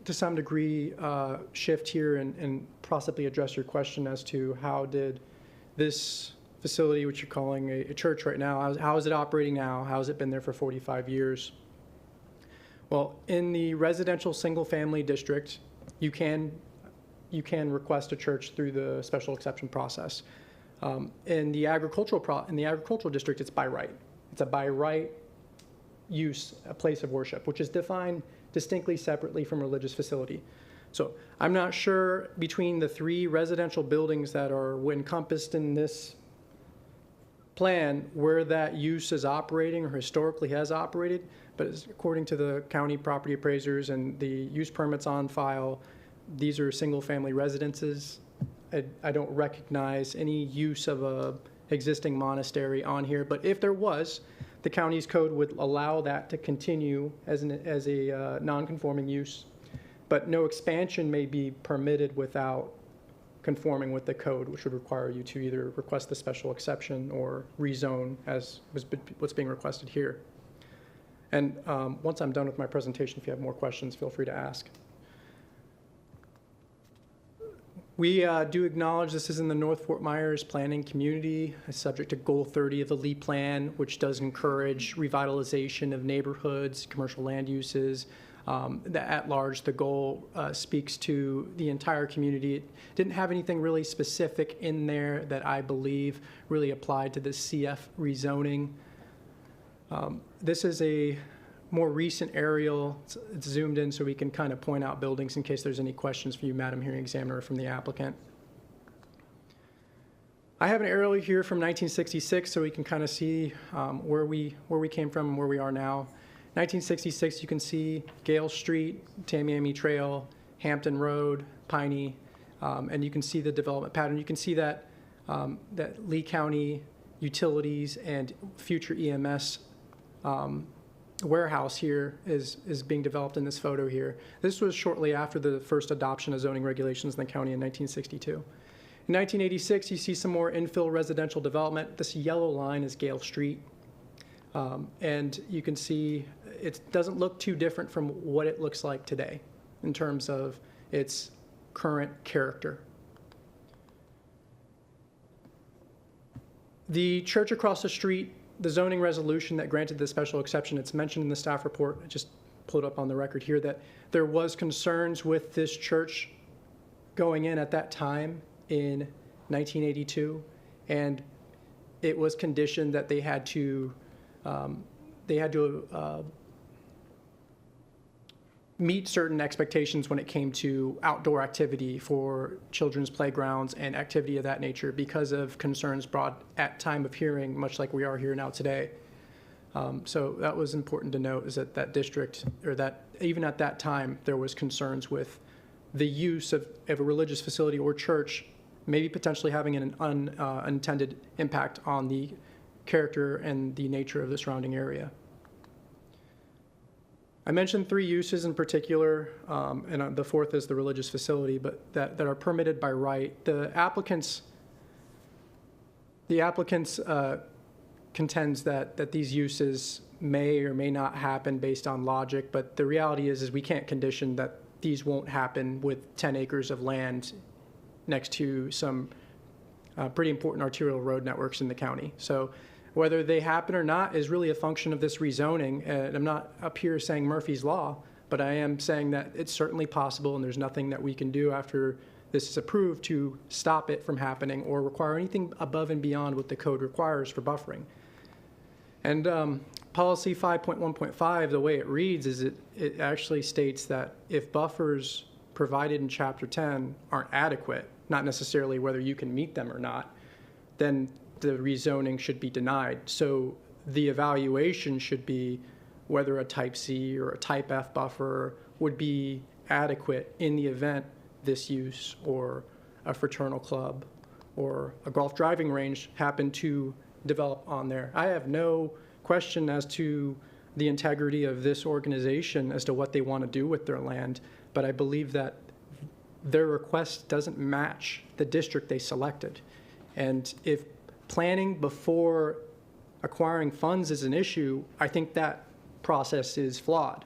to some degree, shift here and possibly address your question as to how did this facility, which you're calling a church right now, how is it operating now? How has it been there for 45 years? Well, in the residential single-family district, you can request a church through the special exception process. In the agricultural district, it's by right. It's a by right use, a place of worship, which is defined distinctly separately from religious facility. So I'm not sure between the 3 residential buildings that are encompassed in this plan where that use is operating or historically has operated, but according to the county property appraisers and the use permits on file, these are single-family residences. I don't recognize any use of a existing monastery on here, but if there was, the county's code would allow that to continue as a non-conforming use, but no expansion may be permitted without conforming with the code, which would require you to either request the special exception or rezone as what's being requested here. And once I'm done with my presentation, if you have more questions, feel free to ask. We do acknowledge this is in the North Fort Myers planning community, subject to Goal 30 of the LEAP plan, which does encourage revitalization of neighborhoods, commercial land uses. At large, the goal speaks to the entire community. It didn't have anything really specific in there that I believe really applied to the CF rezoning. This is a more recent aerial. It's zoomed in so we can kind of point out buildings in case there's any questions for you, Madam Hearing Examiner, from the applicant. I have an aerial here from 1966 so we can kind of see where we came from and where we are now. 1966, you can see Gale Street, Tamiami Trail, Hampton Road, Piney, and you can see the development pattern. You can see that that Lee County utilities and future EMS warehouse here is being developed in this photo here. This was shortly after the first adoption of zoning regulations in the county in 1962. In 1986, you see some more infill residential development. This yellow line is Gale Street. And you can see it doesn't look too different from what it looks like today in terms of its current character. The church across the street, the zoning resolution that granted the special exception, it's mentioned in the staff report, I just pulled up on the record here, that there was concerns with this church going in at that time in 1982, and it was conditioned that they had to meet certain expectations when it came to outdoor activity for children's playgrounds and activity of that nature because of concerns brought at time of hearing, much like we are here now today. So that was important to note, is that that district, or that even at that time, there was concerns with the use of a religious facility or church maybe potentially having an unintended impact on the character and the nature of the surrounding area. I mentioned 3 uses in particular, and the 4th is the religious facility, but that are permitted by right. The applicants contends that these uses may or may not happen based on logic, but the reality is we can't condition that these won't happen with 10 acres of land next to some pretty important arterial road networks in the county. So whether they happen or not is really a function of this rezoning. And I'm not up here saying Murphy's Law, but I am saying that it's certainly possible, and there's nothing that we can do after this is approved to stop it from happening or require anything above and beyond what the code requires for buffering. And policy 5.1.5, the way it reads is it actually states that if buffers provided in Chapter 10 aren't adequate, not necessarily whether you can meet them or not, then the rezoning should be denied. So the evaluation should be whether a type C or a type F buffer would be adequate in the event this use or a fraternal club or a golf driving range happen to develop on there. I have no question as to the integrity of this organization as to what they want to do with their land, but I believe that their request doesn't match the district they selected. And if planning before acquiring funds is an issue, I think that process is flawed.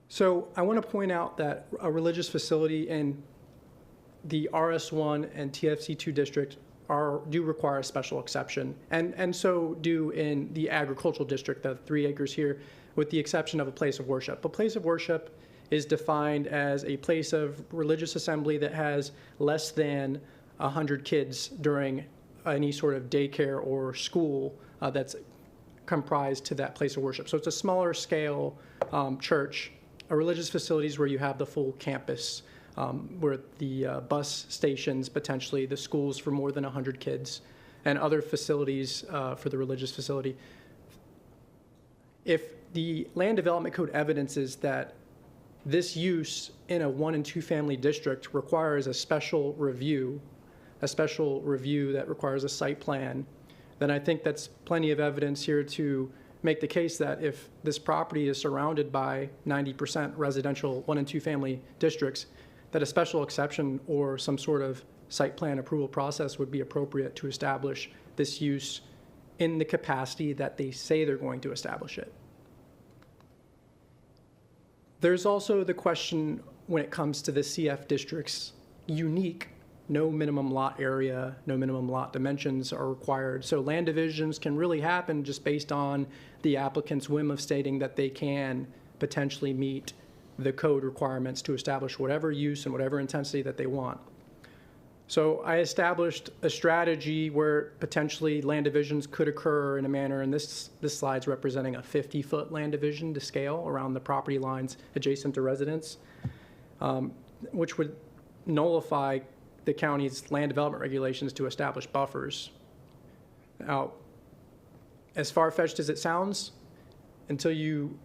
So I want to point out that a religious facility in the RS1 and TFC2 district do require a special exception, and so do in the agricultural district, the 3 acres here, with the exception of a place of worship. A place of worship is defined as a place of religious assembly that has less than 100 kids during any sort of daycare or school that's comprised to that place of worship. So it's a smaller scale church. A religious facility is where you have the full campus, where the bus stations, potentially the schools for more than 100 kids, and other facilities for the religious facility. If the land development code evidences that this use in a 1 and 2 family district requires a special review that requires a site plan, then I think that's plenty of evidence here to make the case that if this property is surrounded by 90% residential 1 and 2 family districts, that a special exception or some sort of site plan approval process would be appropriate to establish this use in the capacity that they say they're going to establish it. There's also the question when it comes to the CF district's unique no minimum lot area, no minimum lot dimensions are required. So land divisions can really happen just based on the applicant's whim of stating that they can potentially meet the code requirements to establish whatever use and whatever intensity that they want. So I established a strategy where potentially land divisions could occur in a manner, and this slide's representing a 50-foot land division to scale around the property lines adjacent to residents, which would nullify the county's land development regulations to establish buffers. Now, as far-fetched as it sounds, until you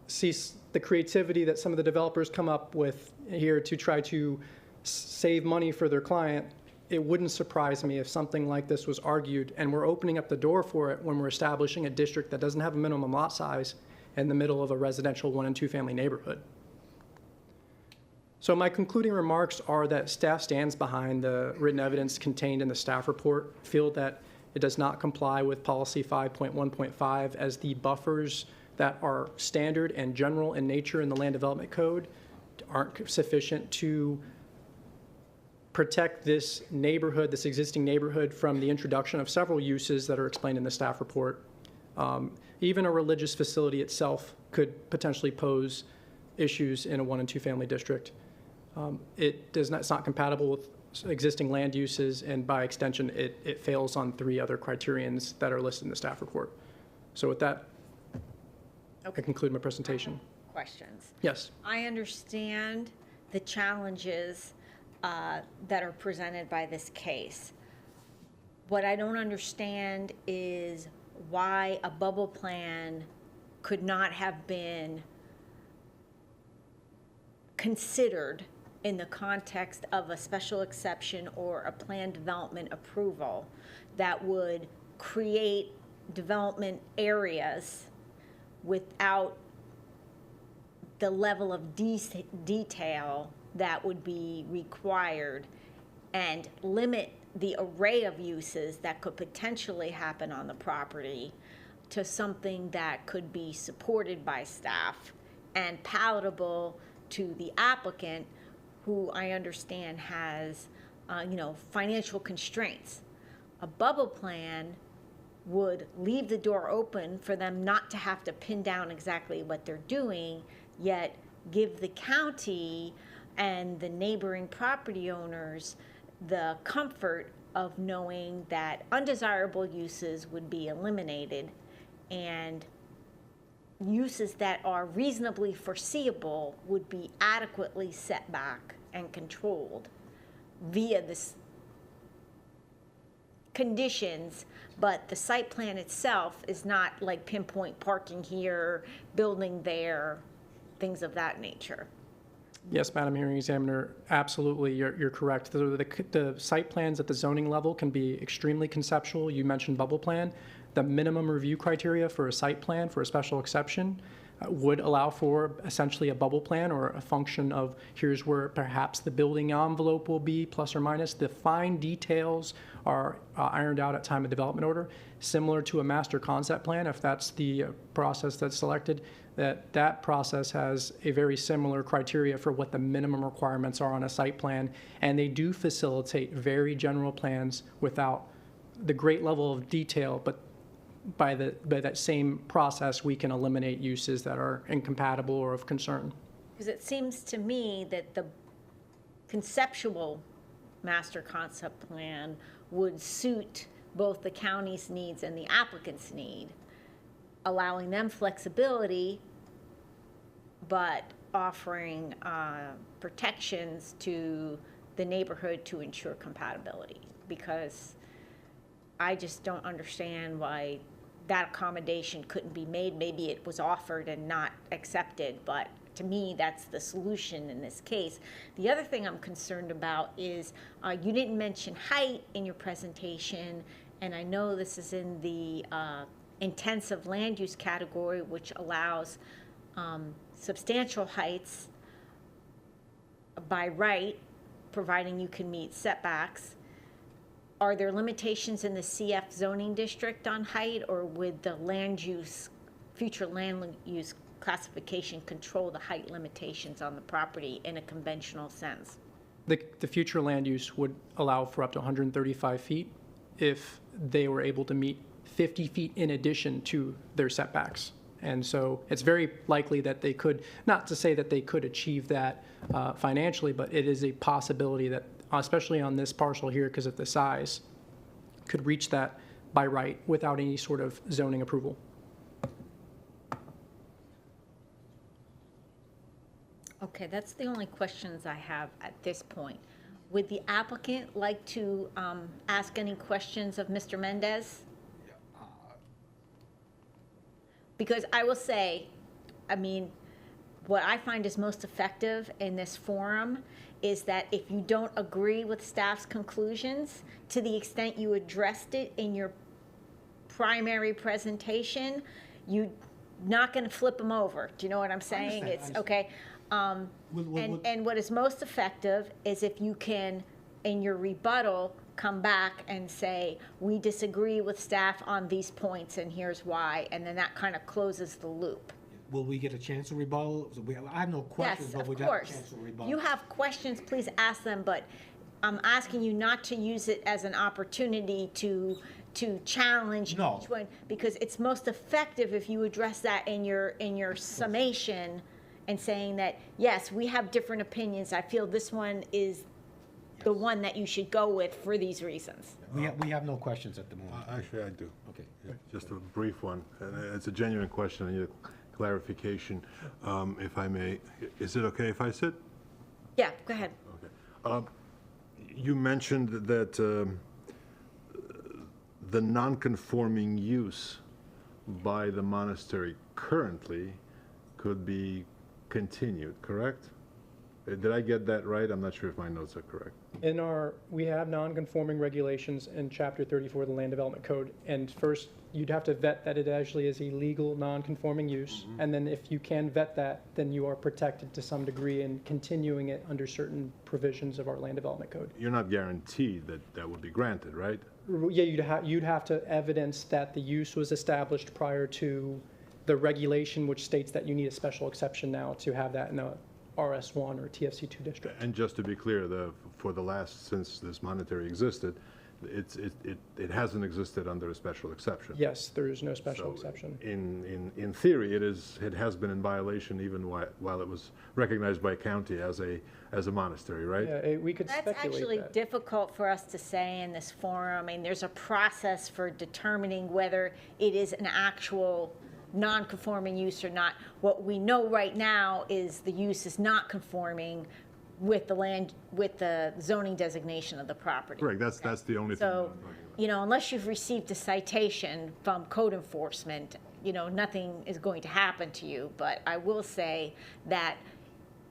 see the creativity that some of the developers come up with here to try to save money for their client, it wouldn't surprise me if something like this was argued, and we're opening up the door for it when we're establishing a district that doesn't have a minimum lot size in the middle of a residential 1 and 2 family neighborhood. So my concluding remarks are that staff stands behind the written evidence contained in the staff report, feel that it does not comply with policy 5.1.5 as the buffers that are standard and general in nature in the land development code aren't sufficient to protect this neighborhood, this existing neighborhood, from the introduction of several uses that are explained in the staff report. Even a religious facility itself could potentially pose issues in a 1 and 2 family district. It's not compatible with existing land uses, and by extension, it fails on 3 other criterions that are listed in the staff report. So with that, I conclude my presentation. Questions? Yes. I understand the challenges that are presented by this case. What I don't understand is why a bubble plan could not have been considered in the context of a special exception or a plan development approval that would create development areas without the level of detail that would be required and limit the array of uses that could potentially happen on the property to something that could be supported by staff and palatable to the applicant, who I understand has, financial constraints. A bubble plan would leave the door open for them not to have to pin down exactly what they're doing, yet give the county and the neighboring property owners the comfort of knowing that undesirable uses would be eliminated and uses that are reasonably foreseeable would be adequately set back and controlled via this conditions, but the site plan itself is not like pinpoint parking here, building there, things of that nature. Yes, Madam Hearing Examiner, absolutely, you're correct. The site plans at the zoning level can be extremely conceptual. You mentioned bubble plan. The minimum review criteria for a site plan for a special exception would allow for essentially a bubble plan or a function of here's where perhaps the building envelope will be, plus or minus. The fine details are ironed out at time of development order, similar to a master concept plan, if that's the process that's selected. That process has a very similar criteria for what the minimum requirements are on a site plan, and they do facilitate very general plans without the great level of detail, but by that same process, we can eliminate uses that are incompatible or of concern. Because it seems to me that the conceptual master concept plan would suit both the county's needs and the applicant's need, allowing them flexibility, but offering protections to the neighborhood to ensure compatibility. Because I just don't understand why that accommodation couldn't be made. Maybe it was offered and not accepted, but to me, that's the solution in this case. The other thing I'm concerned about is you didn't mention height in your presentation, and I know this is in the intensive land use category, which allows substantial heights by right, providing you can meet setbacks. Are there limitations in the CF zoning district on height, or would the land use, future land use classification control the height limitations on the property in a conventional sense? The future land use would allow for up to 135 feet if they were able to meet 50 feet in addition to their setbacks. And so it's very likely that they could, not to say that they could achieve that financially, but it is a possibility that, especially on this parcel here because of the size, could reach that by right without any sort of zoning approval. Okay, that's the only questions I have at this point. Would the applicant like to ask any questions of Mr. Mendez? Because I will say, I mean, what I find is most effective in this forum is that if you don't agree with staff's conclusions, to the extent you addressed it in your primary presentation, you're not going to flip them over. Do you know what I'm saying? It's okay. And what is most effective is if you can, in your rebuttal, come back and say, we disagree with staff on these points and here's why, and then that kind of closes the loop. Will we get a chance to rebuttal? I have no questions, Yes, but of we got a course. chance to rebuttal. You have questions, please ask them, but I'm asking you not to use it as an opportunity to challenge No. each one, because it's most effective if you address that in your summation and saying that, yes, we have different opinions. I feel this one is the one that you should go with for these reasons. We have no questions at the moment. Actually, I do. Okay. Just a brief one. It's a genuine question. I need a clarification, if I may. Is it okay if I sit? Yeah, go ahead. Okay. You mentioned that the non-conforming use by the monastery currently could be continued, correct? Did I get that right? I'm not sure if my notes are correct. We have non-conforming regulations in Chapter 34 of the Land Development Code, and first, you'd have to vet that it actually is a legal non-conforming use, and then if you can vet that, then you are protected to some degree in continuing it under certain provisions of our Land Development Code. You're not guaranteed that that would be granted, right? Yeah, you'd have to evidence that the use was established prior to the regulation which states that you need a special exception now to have that in a RS1 or TFC2 district. And just to be clear, since this monetary existed, it hasn't existed under a special exception. Yes, there is no special So exception. in theory, it has been in violation even while it was recognized by county as a monastery, right? Yeah, we could That's speculate actually that. difficult for us to say in this forum. I mean, there's a process for determining whether it is an actual non-conforming use or not. What we know right now is the use is not conforming with the zoning designation of the property. Correct, that's the only thing. So, I'm talking about. you know, unless you've received a citation from code enforcement, you know, nothing is going to happen to you. But I will say that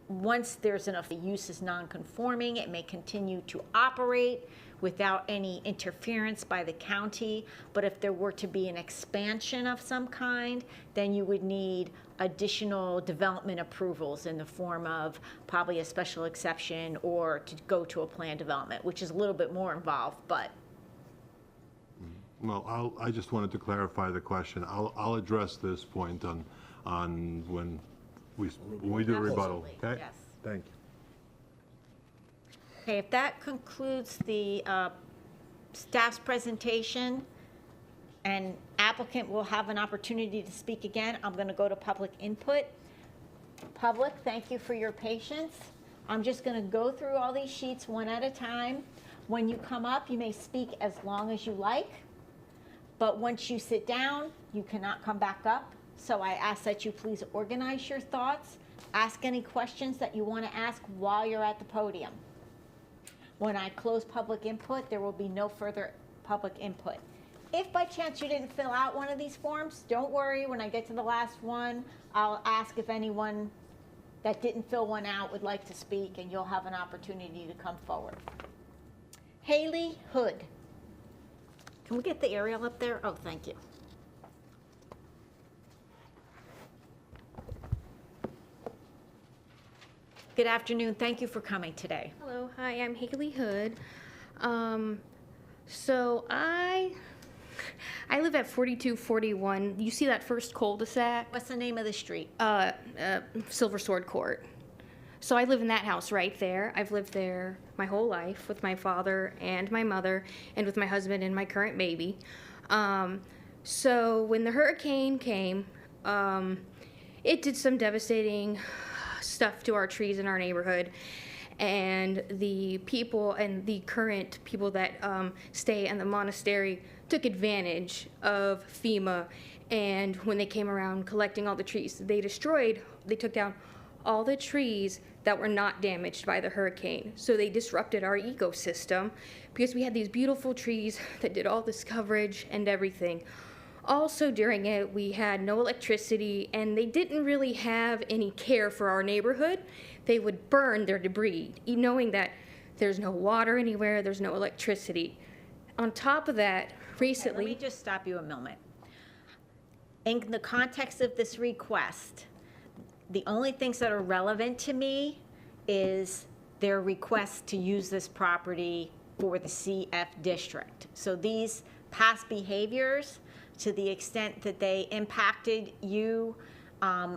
once there's enough, the use is non-conforming, it may continue to operate without any interference by the county. But if there were to be an expansion of some kind, then you would need additional development approvals in the form of probably a special exception or to go to a plan development, which is a little bit more involved, but. Well, I just wanted to clarify the question. I'll address this point on when we do rebuttal, Absolutely, okay? yes. Thank you. Okay, if that concludes the staff's presentation, and applicant will have an opportunity to speak again, I'm going to go to public input. Public, thank you for your patience. I'm just going to go through all these sheets one at a time. When you come up, you may speak as long as you like, but once you sit down, you cannot come back up. So I ask that you please organize your thoughts, ask any questions that you want to ask while you're at the podium. When I close public input, there will be no further public input. If by chance you didn't fill out one of these forms, don't worry, when I get to the last one, I'll ask if anyone that didn't fill one out would like to speak, and you'll have an opportunity to come forward. Haley Hood. Can we get the aerial up there? Oh, thank you. Good afternoon. Thank you for coming today. Hello, hi, I'm Haley Hood. So I live at 4241. You see that first cul-de-sac? What's the name of the street? Silver Sword Court. So I live in that house right there. I've lived there my whole life with my father and my mother and with my husband and my current baby. So when the hurricane came, it did some devastating stuff to our trees in our neighborhood. And the people and the current people that stay in the monastery took advantage of FEMA. And when they came around collecting all the trees, they took down all the trees that were not damaged by the hurricane. So they disrupted our ecosystem because we had these beautiful trees that did all this coverage and everything. Also during it, we had no electricity, and they didn't really have any care for our neighborhood. They would burn their debris, knowing that there's no water anywhere, there's no electricity. On top of that, recently... Let me just stop you a moment. In the context of this request, the only things that are relevant to me is their request to use this property for the CF district. So these past behaviors, to the extent that they impacted you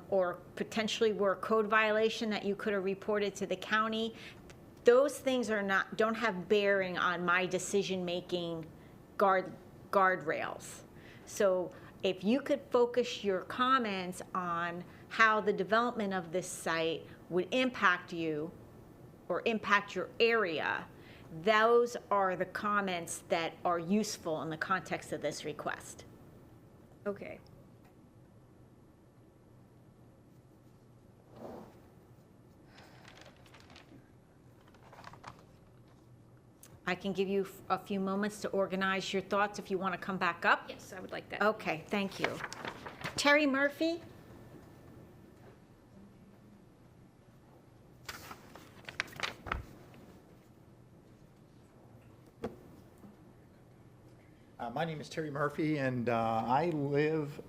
or potentially were a code violation that you could have reported to the county, those things don't have bearing on my decision-making guardrails. So if you could focus your comments on how the development of this site would impact you or impact your area, those are the comments that are useful in the context of this request. Okay. I can give you a few moments to organize your thoughts if you want to come back up. Yes, I would like that. Okay, thank you. Terry Murphy? My name is Terry Murphy, and I live,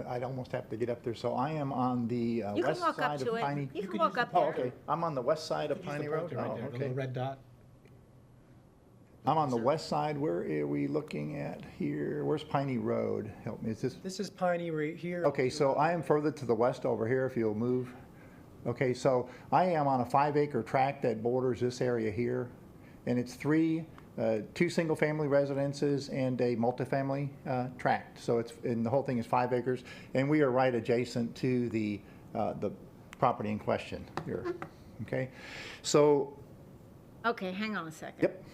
I'd almost have to get up there, so I am on the You can west walk up side to of it. Piney. You can walk up Oh, there. okay. I'm on the west side of Piney Road? Oh, The okay. little red dot. I'm on the west side. Where are we looking at here? Where's Piney Road? Help me, is this? This is Piney right here. Okay, so I am further to the west over here, if you'll move. Okay, so I am on a 5-acre tract that borders this area here, and it's two single-family residences and a multifamily tract. So and the whole thing is 5 acres, and we are right adjacent to the property in question here. Okay, so. Okay, hang on a second. Yep.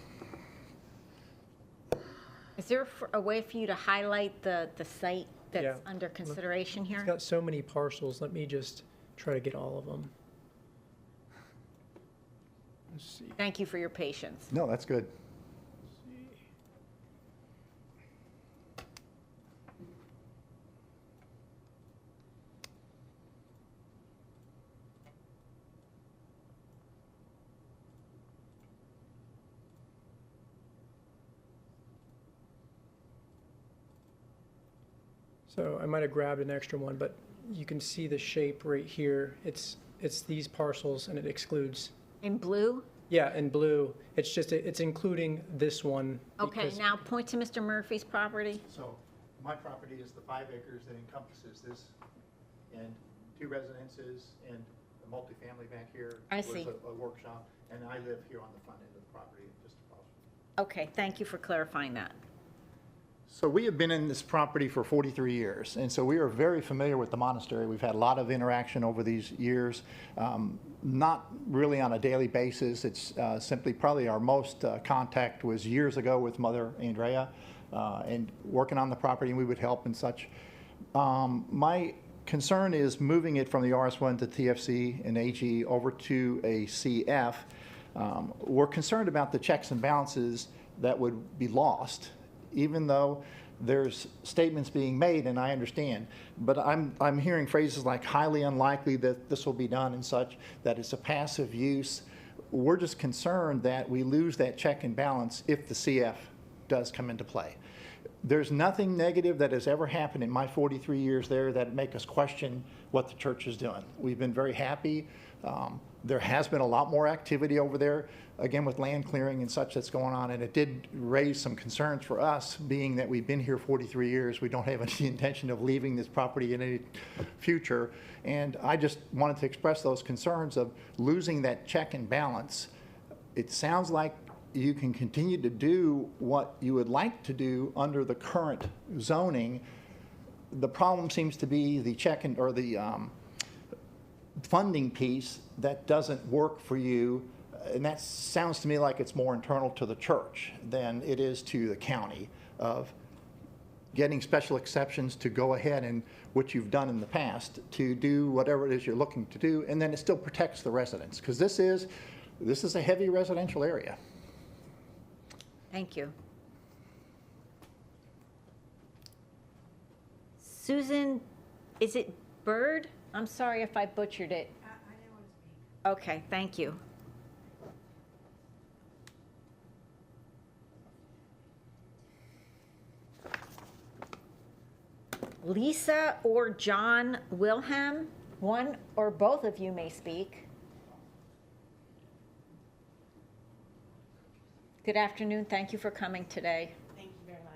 Is there a way for you to highlight the site that's Yeah. under consideration It's here? got so many parcels. Let me just try to get all of them. Let's see. Thank you for your patience. No, that's good. So I might have grabbed an extra one, but you can see the shape right here. It's these parcels, and it excludes. In blue? Yeah, in blue. It's just, it's including this one. Okay, because- now point to Mr. Murphy's property. So my property is the 5 acres that encompasses this, and 2 residences, and a multifamily back here. I was see. a workshop, and I live here on the front end of the property, just across. Okay, thank you for clarifying that. So we have been in this property for 43 years, and so we are very familiar with the monastery. We've had a lot of interaction over these years, not really on a daily basis. It's simply probably our most contact was years ago with Mother Andrea and working on the property, and we would help and such. My concern is moving it from the RS1 to TFC and AG over to a CF. We're concerned about the checks and balances that would be lost, even though there's statements being made, and I understand. But I'm hearing phrases like highly unlikely that this will be done and such, that it's a passive use. We're just concerned that we lose that check and balance if the CF does come into play. There's nothing negative that has ever happened in my 43 years there that make us question what the church is doing. We've been very happy. There has been a lot more activity over there, again, with land clearing and such that's going on, and it did raise some concerns for us, being that we've been here 43 years. We don't have any intention of leaving this property in any future, and I just wanted to express those concerns of losing that check and balance. It sounds like you can continue to do what you would like to do under the current zoning. The problem seems to be the or the funding piece that doesn't work for you, and that sounds to me like it's more internal to the church than it is to the county, of getting special exceptions to go ahead and what you've done in the past to do whatever it is you're looking to do, and then it still protects the residents, because this is a heavy residential area. Thank you. Susan, is it Bird? I'm sorry if I butchered it. I didn't want to speak. Okay, thank you. Lisa or John Wilhelm, one or both of you may speak. Good afternoon, thank you for coming today. Thank you very much.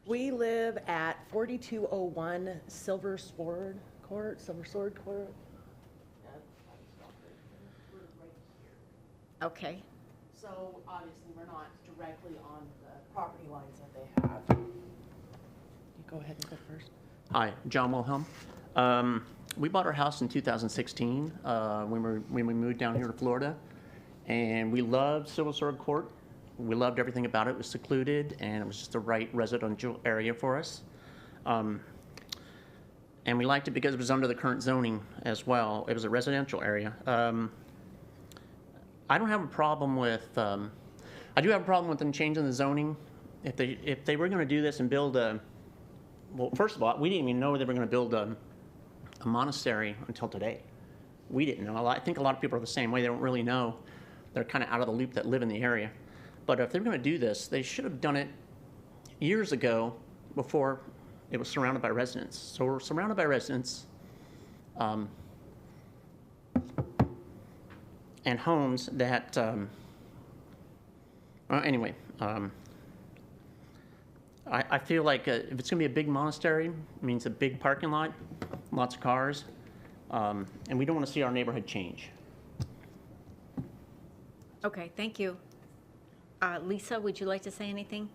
We live at 4201 Silver Sword Court. Okay, So obviously, we're not directly on the property lines that they have. You go ahead and go first. Hi, John Wilhelm. We bought our house in 2016 when we moved down here to Florida, and we loved Silver Sword Court. We loved everything about it. It was secluded, and it was just the right residential area for us. And we liked it because it was under the current zoning as well. It was a residential area. I don't have a problem with, I do have a problem with them changing the zoning. If they were going to do this and build a, well, first of all, we didn't even know they were going to build a monastery until today. We didn't know. I think a lot of people are the same way. They don't really know. They're kind of out of the loop that live in the area. But if they're going to do this, they should have done it years ago before it was surrounded by residents. So we're surrounded by residents. and homes that, anyway, I feel like if it's going to be a big monastery, it means a big parking lot, lots of cars, and we don't want to see our neighborhood change. Okay, thank you. Lisa, would you like to say anything?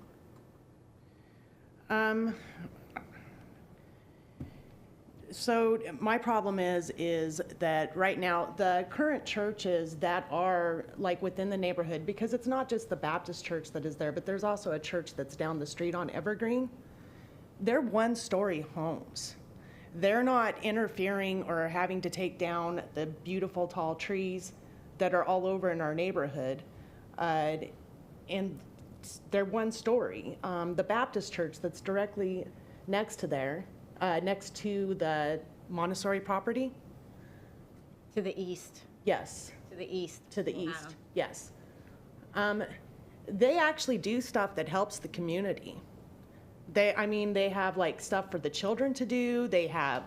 So my problem is that right now, the current churches that are like within the neighborhood, because it's not just the Baptist church that is there, but there's also a church that's down the street on Evergreen. They're one-story homes. They're not interfering or having to take down the beautiful tall trees that are all over in our neighborhood. And they're one story. The Baptist church that's directly next to there, next to the Monastery property. To the east. Yes, To the east. to the east, Adam. yes. They actually do stuff that helps the community. They have like stuff for the children to do. They have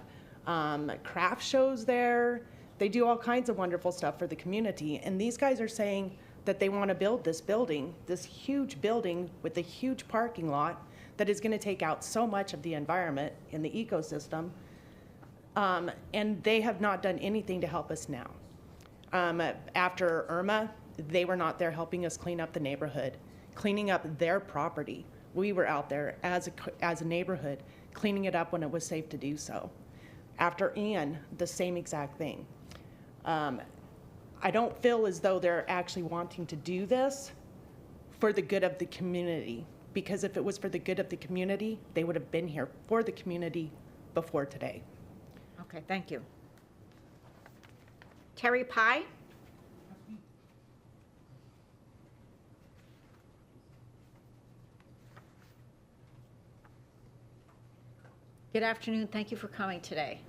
craft shows there. They do all kinds of wonderful stuff for the community. And these guys are saying that they want to build this building, this huge building with a huge parking lot that is going to take out so much of the environment in the ecosystem. And they have not done anything to help us now. After Irma, they were not there helping us clean up the neighborhood, cleaning up their property. We were out there as a neighborhood, cleaning it up when it was safe to do so. After Ian, the same exact thing. I don't feel as though they're actually wanting to do this for the good of the community, because if it was for the good of the community, they would have been here for the community before today. Okay, thank you. Terry Pye? Good afternoon, thank you for coming today.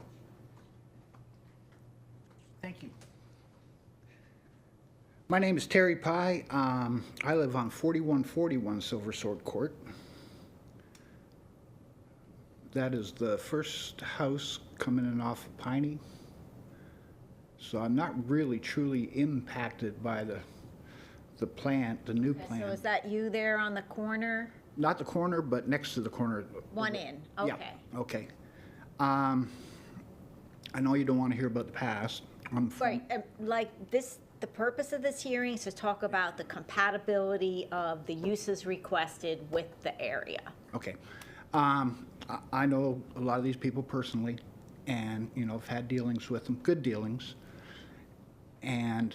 Thank you. My name is Terry Pye. I live on 4141 Silver Sword Court. That is the first house coming in off of Piney. So I'm not really truly impacted by the plant, the new Okay, so plan. is that you there on the corner? Not the corner, but next to the corner. One in, Yeah, okay. okay. I know you don't want to hear about the past. I'm from- Right, like this, the purpose of this hearing is to talk about the compatibility of the uses requested with the area. Okay. I know a lot of these people personally, and, I've had dealings with them, good dealings. And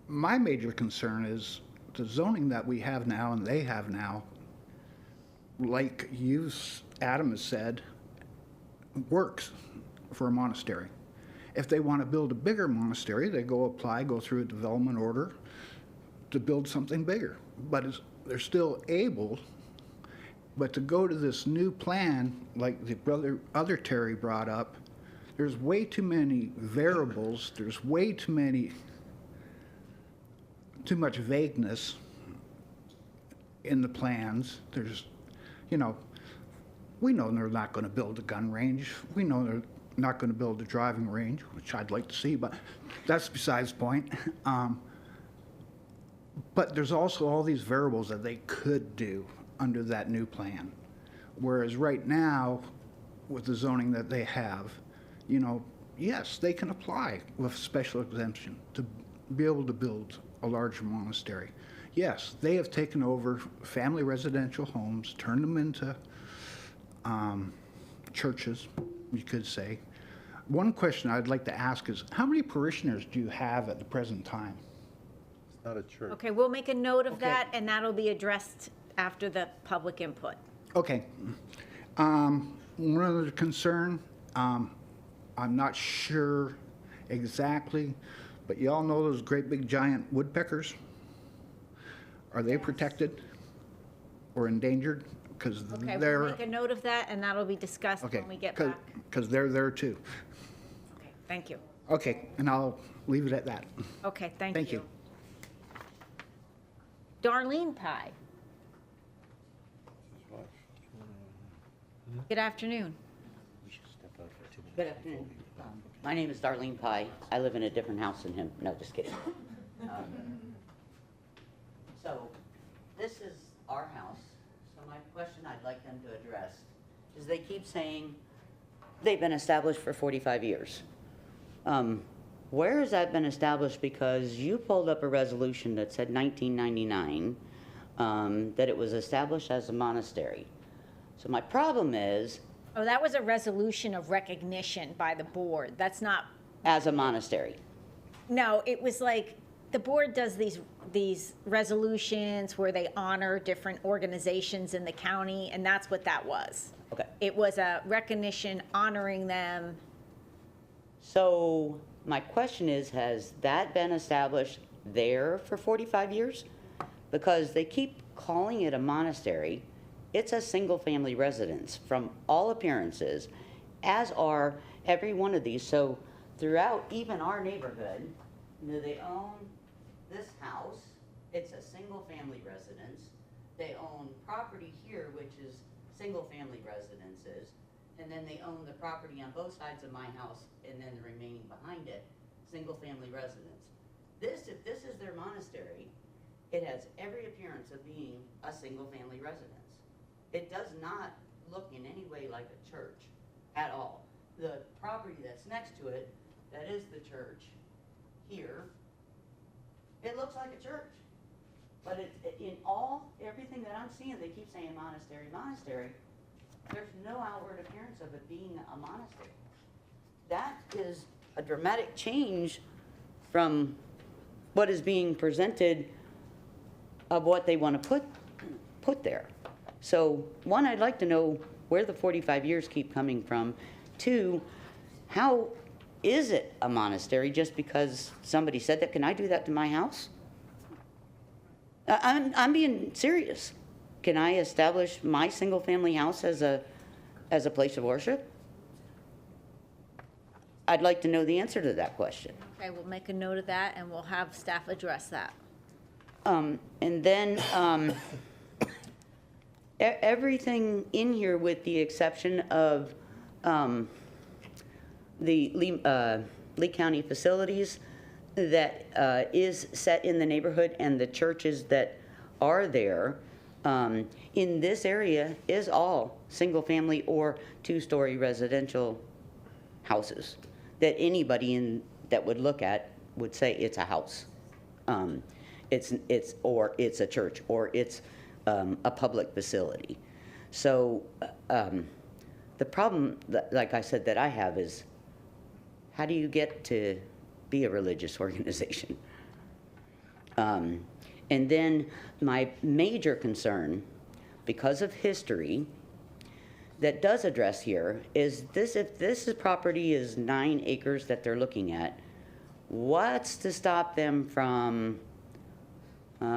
my major concern is the zoning that we have now and they have now, like you, Adam, has said, works for a monastery. If they want to build a bigger monastery, they go through a development order to build something bigger. But they're still able. But to go to this new plan, like the other Terry brought up, there's way too many variables. There's way too much vagueness in the plans. There's, we know they're not going to build a gun range. We know they're not going to build a driving range, which I'd like to see, but that's besides the point. But there's also all these variables that they could do under that new plan. Whereas right now, with the zoning that they have, yes, they can apply with special exemption to be able to build a larger monastery. Yes, they have taken over family residential homes, turned them into churches, you could say. One question I'd like to ask is, how many parishioners do you have at the present time? It's not a church. Okay, we'll make a note of Okay. that, and that'll be addressed after the public input. Okay. One other concern, I'm not sure exactly, but you all know those great big giant woodpeckers? Are they protected or endangered? Because Okay, they're... we'll make a note of that, and that'll be discussed Okay, when we get back. because they're there too. Okay, thank you. Okay, and I'll leave it at that. Okay, thank you. Thank you. Darlene Pye. Good afternoon. Good afternoon. My name is Darlene Pye. I live in a different house than him. No, just kidding. So, this is our house, so my question I'd like them to address is they keep saying they've been established for 45 years. Where has that been established? Because you pulled up a resolution that said 1999, that it was established as a monastery. So my problem is, Oh, that was a resolution of recognition by the board. That's not, as a monastery. no, it was like, the board does these resolutions where they honor different organizations in the county, and that's what that was. Okay. It was a recognition honoring them. So my question is, has that been established there for 45 years? Because they keep calling it a monastery. It's a single-family residence from all appearances, as are every one of these. So throughout even our neighborhood, you know, they own this house. It's a single-family residence. They own property here, which is single-family residences. And then they own the property on both sides of my house, and then the remaining behind it, single-family residence. If this is their monastery, it has every appearance of being a single-family residence. It does not look in any way like a church at all. The property that's next to it, that is the church here, it looks like a church. But everything that I'm seeing, they keep saying monastery, monastery. There's no outward appearance of it being a monastery. That is a dramatic change from what is being presented of what they want to put there. So, one, I'd like to know where the 45 years keep coming from. Two, how is it a monastery just because somebody said that? Can I do that to my house? I'm being serious. Can I establish my single-family house as a place of worship? I'd like to know the answer to that question. Okay, we'll make a note of that, and we'll have staff address that. And then everything in here, with the exception of the Lee County facilities that is set in the neighborhood, and the churches that are there in this area is all single-family or two-story residential houses that anybody that would look at would say it's a house. It's a church, or it's a public facility. So the problem, like I said, that I have is, how do you get to be a religious organization? And then my major concern, because of history, that does address here is this: if this property is 9 acres that they're looking at, what's to stop them from, I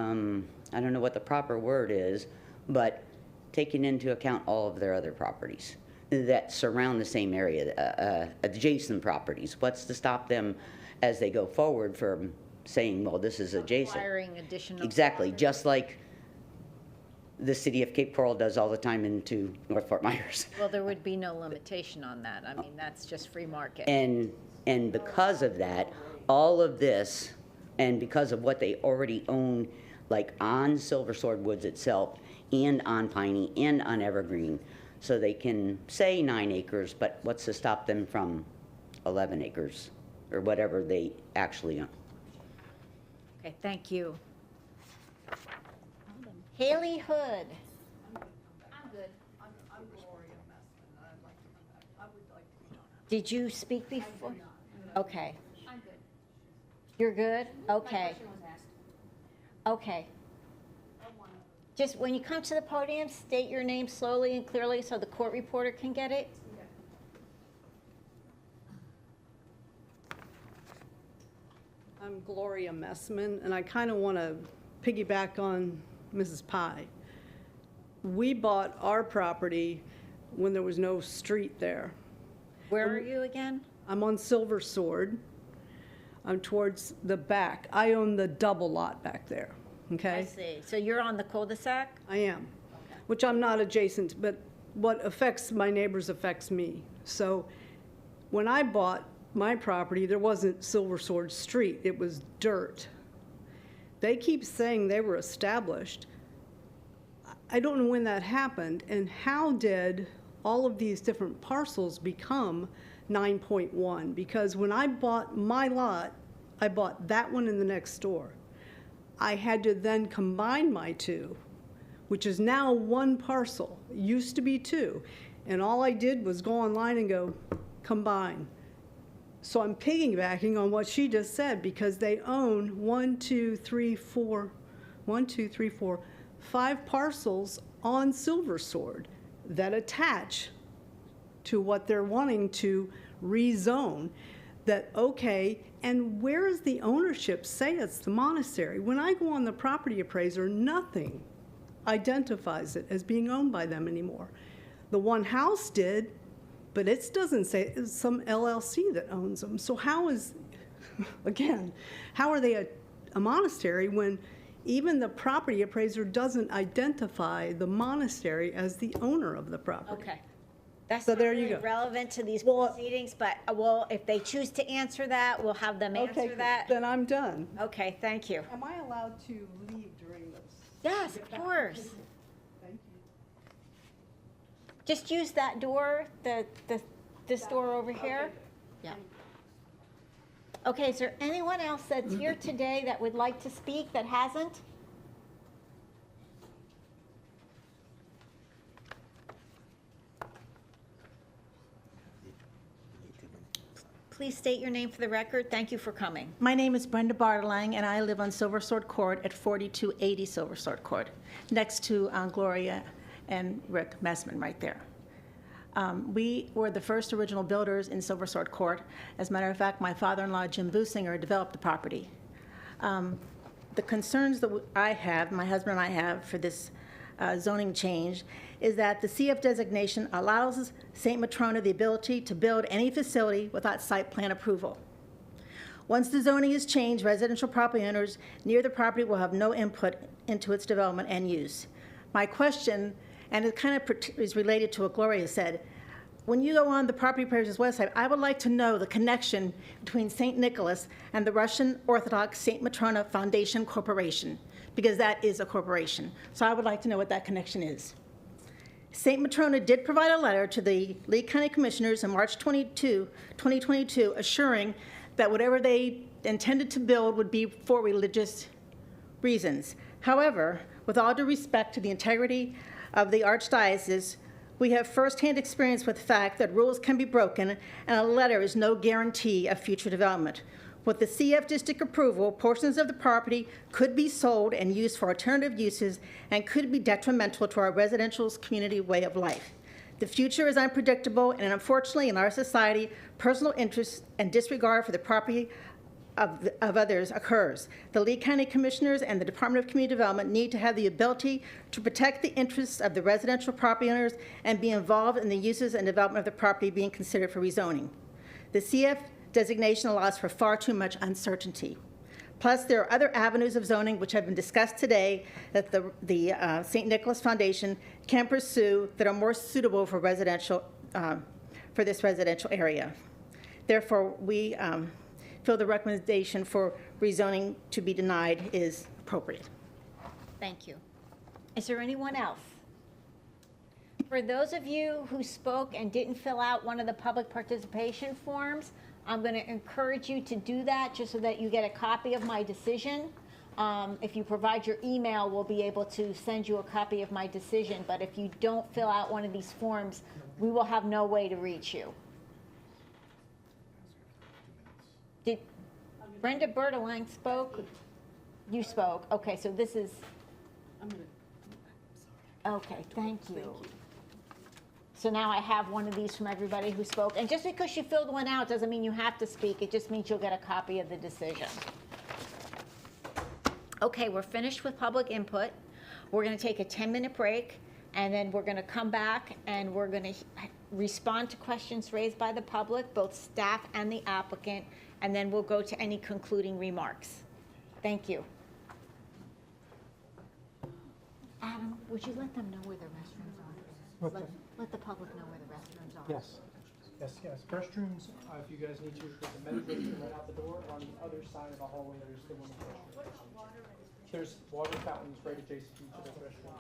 don't know what the proper word is, but taking into account all of their other properties that surround the same area, adjacent properties? What's to stop them as they go forward from saying, well, this is adjacent? Acquiring additional. Exactly, property. just like the city of Cape Coral does all the time into North Fort Myers. Well, there would be no limitation on that. I mean, that's just free market. And because of that, all of this, and because of what they already own, like on Silver Sword Woods itself, and on Piney, and on Evergreen, so they can say 9 acres, but what's to stop them from 11 acres, or whatever they actually own? Okay, thank you. Haley Hood. I'm good. Did you speak before? Okay. I'm good. You're good? Okay. was asked. Okay. Just when you come to the podium, state your name slowly and clearly so the court reporter can get it. I'm Gloria Messman, and I kind of want to piggyback on Mrs. Pye. We bought our property when there was no street there. Where are you again? I'm on Silver Sword. I'm towards the back. I own the double lot back there, okay? I see. So you're on the cul-de-sac? I am, which I'm not adjacent, but what affects my neighbors affects me. So when I bought my property, there wasn't Silver Sword Street, it was dirt. they keep saying they were established. I don't know when that happened, and how did all of these different parcels become 9.1? Because when I bought my lot, I bought that one in the next door. I had to then combine my two, which is now one parcel. It used to be two. And all I did was go online and go, combine. So I'm piggybacking on what she just said, because they own 5 parcels on Silver Sword that attach to what they're wanting to rezone. That, okay, and where is the ownership? Say it's the monastery. When I go on the property appraiser, nothing identifies it as being owned by them anymore. The one house did, but it doesn't say it's some LLC that owns them. So how is, again, how are they a monastery when even the property appraiser doesn't identify the monastery as the owner of the property? Okay. That's So not there you really go. relevant to these proceedings, but if they choose to answer that, we'll have them Okay, answer that. then I'm done. Okay, thank you. Am I allowed to leave during this? Yes, of course. Thank you. Just use that door, this door over here. Yeah. Okay, is there anyone else that's here today that would like to speak that hasn't? Please state your name for the record. Thank you for coming. My name is Brenda Bartling, and I live on Silver Sword Court at 4280 Silver Sword Court, next to Gloria and Rick Messman right there. We were the first original builders in Silver Sword Court. As a matter of fact, my father-in-law, Jim Businger, developed the property. The concerns that I have, my husband and I have, for this zoning change is that the CF designation allows St. Matrona the ability to build any facility without site plan approval. Once the zoning is changed, residential property owners near the property will have no input into its development and use. My question, and it kind of is related to what Gloria said, when you go on the property appraiser's website, I would like to know the connection between St. Nicholas and the Russian Orthodox St. Matrona Foundation Corporation, because that is a corporation. So I would like to know what that connection is. St. Matrona did provide a letter to the Lee County Commissioners in March 2022, assuring that whatever they intended to build would be for religious reasons. However, with all due respect to the integrity of the Archdiocese, we have firsthand experience with the fact that rules can be broken, and a letter is no guarantee of future development. With the CF district approval, portions of the property could be sold and used for alternative uses and could be detrimental to our residential community way of life. The future is unpredictable, and unfortunately in our society, personal interest and disregard for the property of others occurs. The Lee County Commissioners and the Department of Community Development need to have the ability to protect the interests of the residential property owners and be involved in the uses and development of the property being considered for rezoning. The CF designation allows for far too much uncertainty. Plus, there are other avenues of zoning which have been discussed today that the St. Nicholas Foundation can pursue that are more suitable for residential, for this residential area. Therefore, we feel the recommendation for rezoning to be denied is appropriate. Thank you. Is there anyone else? For those of you who spoke and didn't fill out one of the public participation forms, I'm going to encourage you to do that just so that you get a copy of my decision. If you provide your email, we'll be able to send you a copy of my decision. But if you don't fill out one of these forms, we will have no way to reach you. Did Brenda Bertelang spoke? You spoke. Okay, so this is. Okay, thank you. So now I have one of these from everybody who spoke. And just because you filled one out doesn't mean you have to speak. It just means you'll get a copy of the decision. Okay, we're finished with public input. We're going to take a 10-minute break, and then we're going to come back and we're going to respond to questions raised by the public, both staff and the applicant, and then we'll go to any concluding remarks. Thank you. Adam, would you let them know where the restrooms are? Let the public know where the restrooms are. Yes. Yes. Restrooms, if you guys need to, there's a men's restroom right out the door. On the other side of the hallway, there's the women's restroom. There's water fountains right adjacent to each of the thresholds.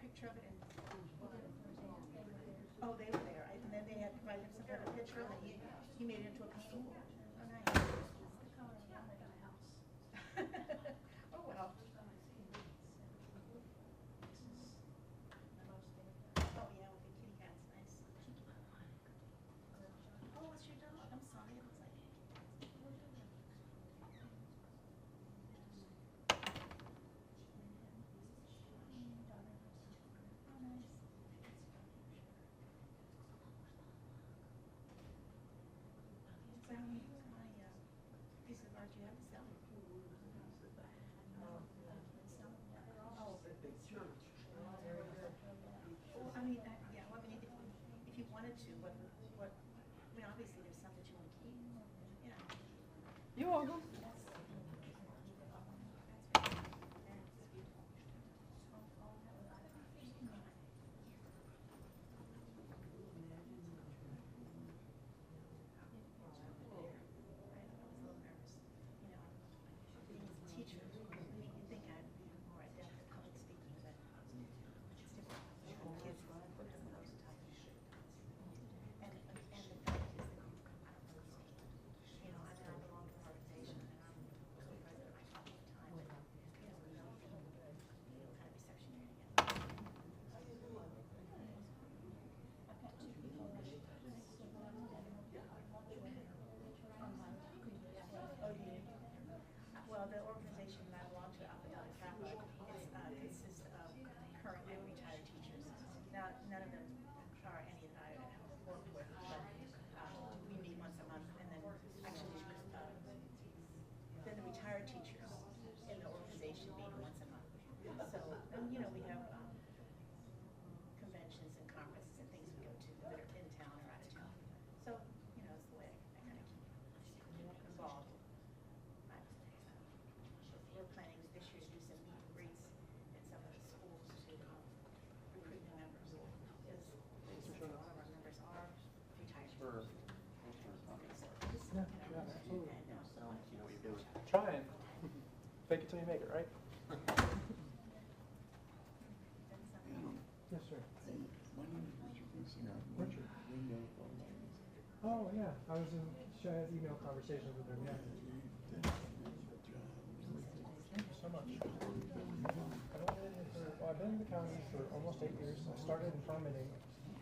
Picture of it and, oh, they were there, and then they had provided him some kind of picture, and he made it into a painting. Oh, nice. Oh, well. Oh, yeah, with the kitty cats, nice. Oh, what's your dog? I'm sorry, it looks like. Piece of art you have to sell. Well, I mean, yeah, well, I mean, if you wanted to, what, I mean, obviously there's some that you want to keep, yeah. You're welcome. Teacher, you think I'd be more adept at public speaking, but Fake it till you make it, right? Yes, sir. Richard. Oh, yeah, I was in email conversations with him, yeah. Thank you so much. I've been in the county for almost 8 years. I started in permitting.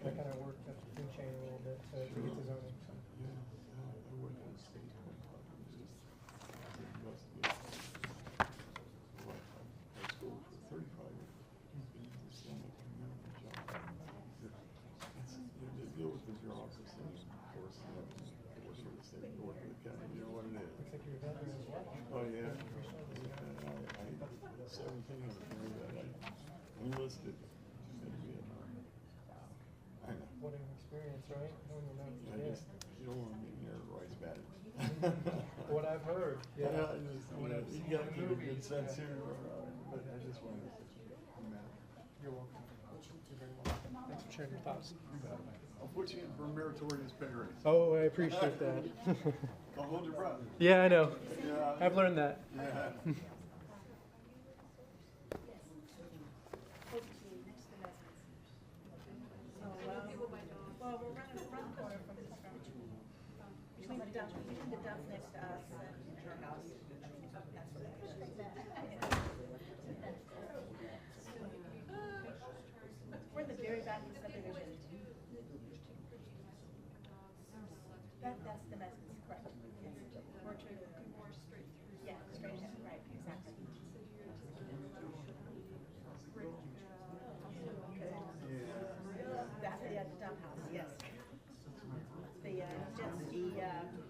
I kind of worked up the food chain a little bit to get to zoning. Oh, yeah. 17 of them that I enlisted in Vietnam. I know. What an experience, right? No one will know what you did. You don't want to be near the rice battery. What I've heard. Yeah. I just, you got to keep a good sense here, but I just wanted to. You're welcome. You're very welcome. Thanks for sharing your thoughts. I'll put you in for a meritorious pay raise. Oh, I appreciate that. Don't hold your breath. Yeah, I know. Yeah. I've learned that. Yeah. Between the dump next to us and your house. That's what it is. We're in the very back of the subdivision. That's the message, correct. More true. More straight through. Yeah, straight ahead, right, exactly. That's the dump house, yes. The jet ski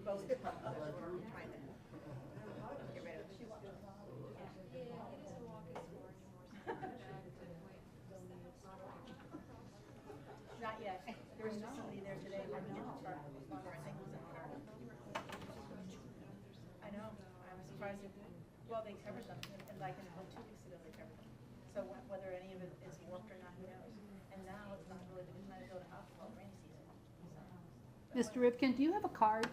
boat we're trying to get rid of. Not yet. There was just somebody there today. I think it was in the car. I know. I was surprised. Well, they covered them, and like 2 weeks ago they covered them. So whether any of it is warped or not, who knows? And now it's not really the good time to build a house for rainy season. Mr. Ripken, do you have a card?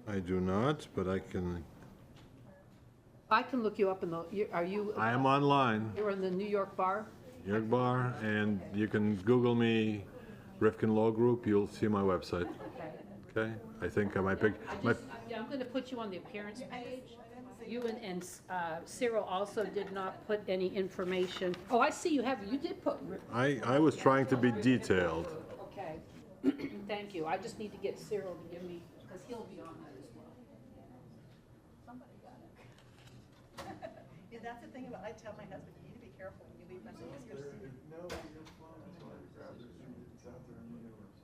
I do not, but I can. I can look you up in the, are you? I am online, You're in the New York bar? New York Bar, and you can Google me, Rifkin Law Group. You'll see my website. Okay. I think my pic. My. I'm going to put you on the appearance page. You and Cyril also did not put any information. Oh, I see you have, you did put. I was trying to be detailed. Okay. Thank you. I just need to get Cyril to give me, because he'll be on that as well. Somebody got it. Yeah, that's the thing about, I tell my husband, you need to be careful when you leave messages. No, your phone is why you grabbed it. It's out there in the universe.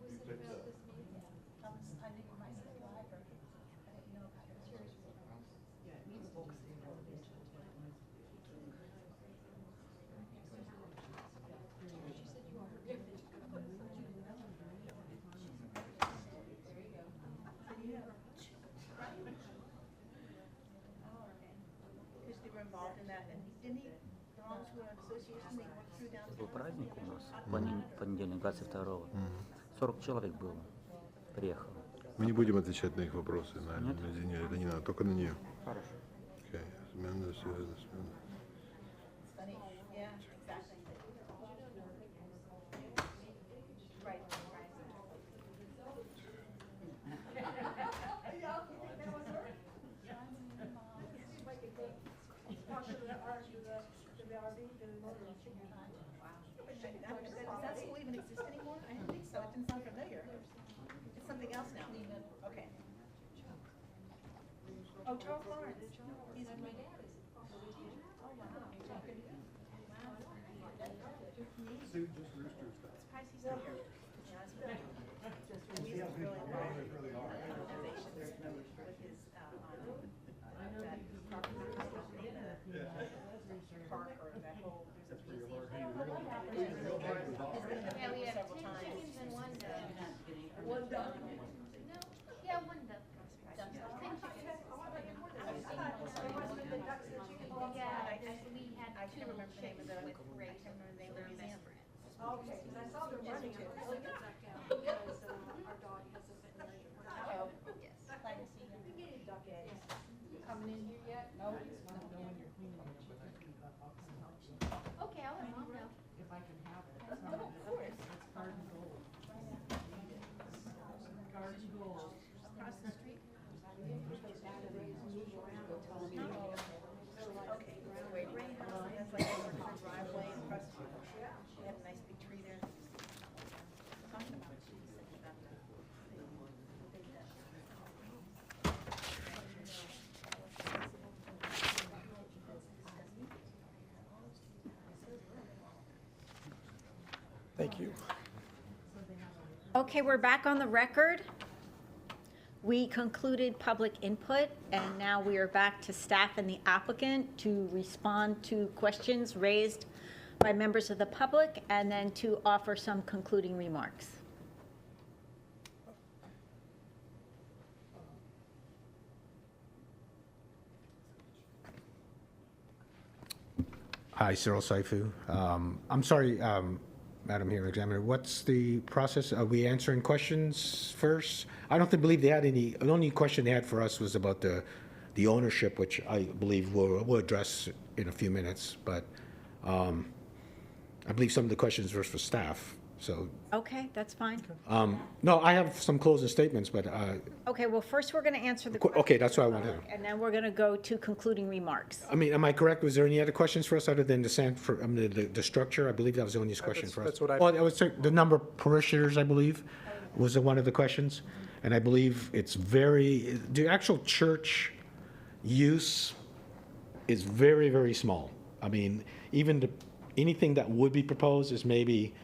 You picked up. I knew my sister, I didn't know about it. Yeah, it needs books. Because they were involved in that, and didn't he belong to an association they worked through down? Был праздник у нас, понедельник, 22-го. 40 человек было, приехало. Мы не будем отвечать на их вопросы, Нет? Извини, это не надо, только на нее. Хорошо. Okay. Funny, yeah, exactly. Right, right. Does that school even exist anymore? I don't think so. It didn't sound familiar. It's something else now. Okay. Oh, Charles Lawrence. He's my dad. Oh, wow. Sue, just Rooster stuff. Surprised he's still here. Yeah, that's really, he's really involved in organization with his, that park or that whole, there's a museum. Yeah, we have Several 10 times. chickens and 1 duck. One duck. No, yeah, 1 duck. 10 chickens. Yeah, we had I can't 2 remember the name of the, with I race. can't remember the name of the museum. Okay, because I saw them running it. Because our dog has a veterinary. Uh-oh. Yes. Glad to see you. Duck eggs. Coming in here yet? Thank you. Okay, we're back on the record. We concluded public input, and now we are back to staff and the applicant to respond to questions raised by members of the public, and then to offer some concluding remarks. Hi, Cyril Saifu. I'm sorry, Madam Hearing Examiner, what's the process? Are we answering questions first? I don't believe they had any, the only question they had for us was about the ownership, which I believe we'll address in a few minutes, but I believe some of the questions were for staff, so. Okay, that's fine. No, I have some closing statements, but, Okay, well, first we're going to answer the question. okay, that's what I want to know. And then we're going to go to concluding remarks. I mean, am I correct? Was there any other questions for us other than the structure? I believe that was the only question for us. That's what I. Oh, I would say the number of parishioners, I believe, was one of the questions. And I believe it's the actual church use is very, very small. I mean, even anything that would be proposed is maybe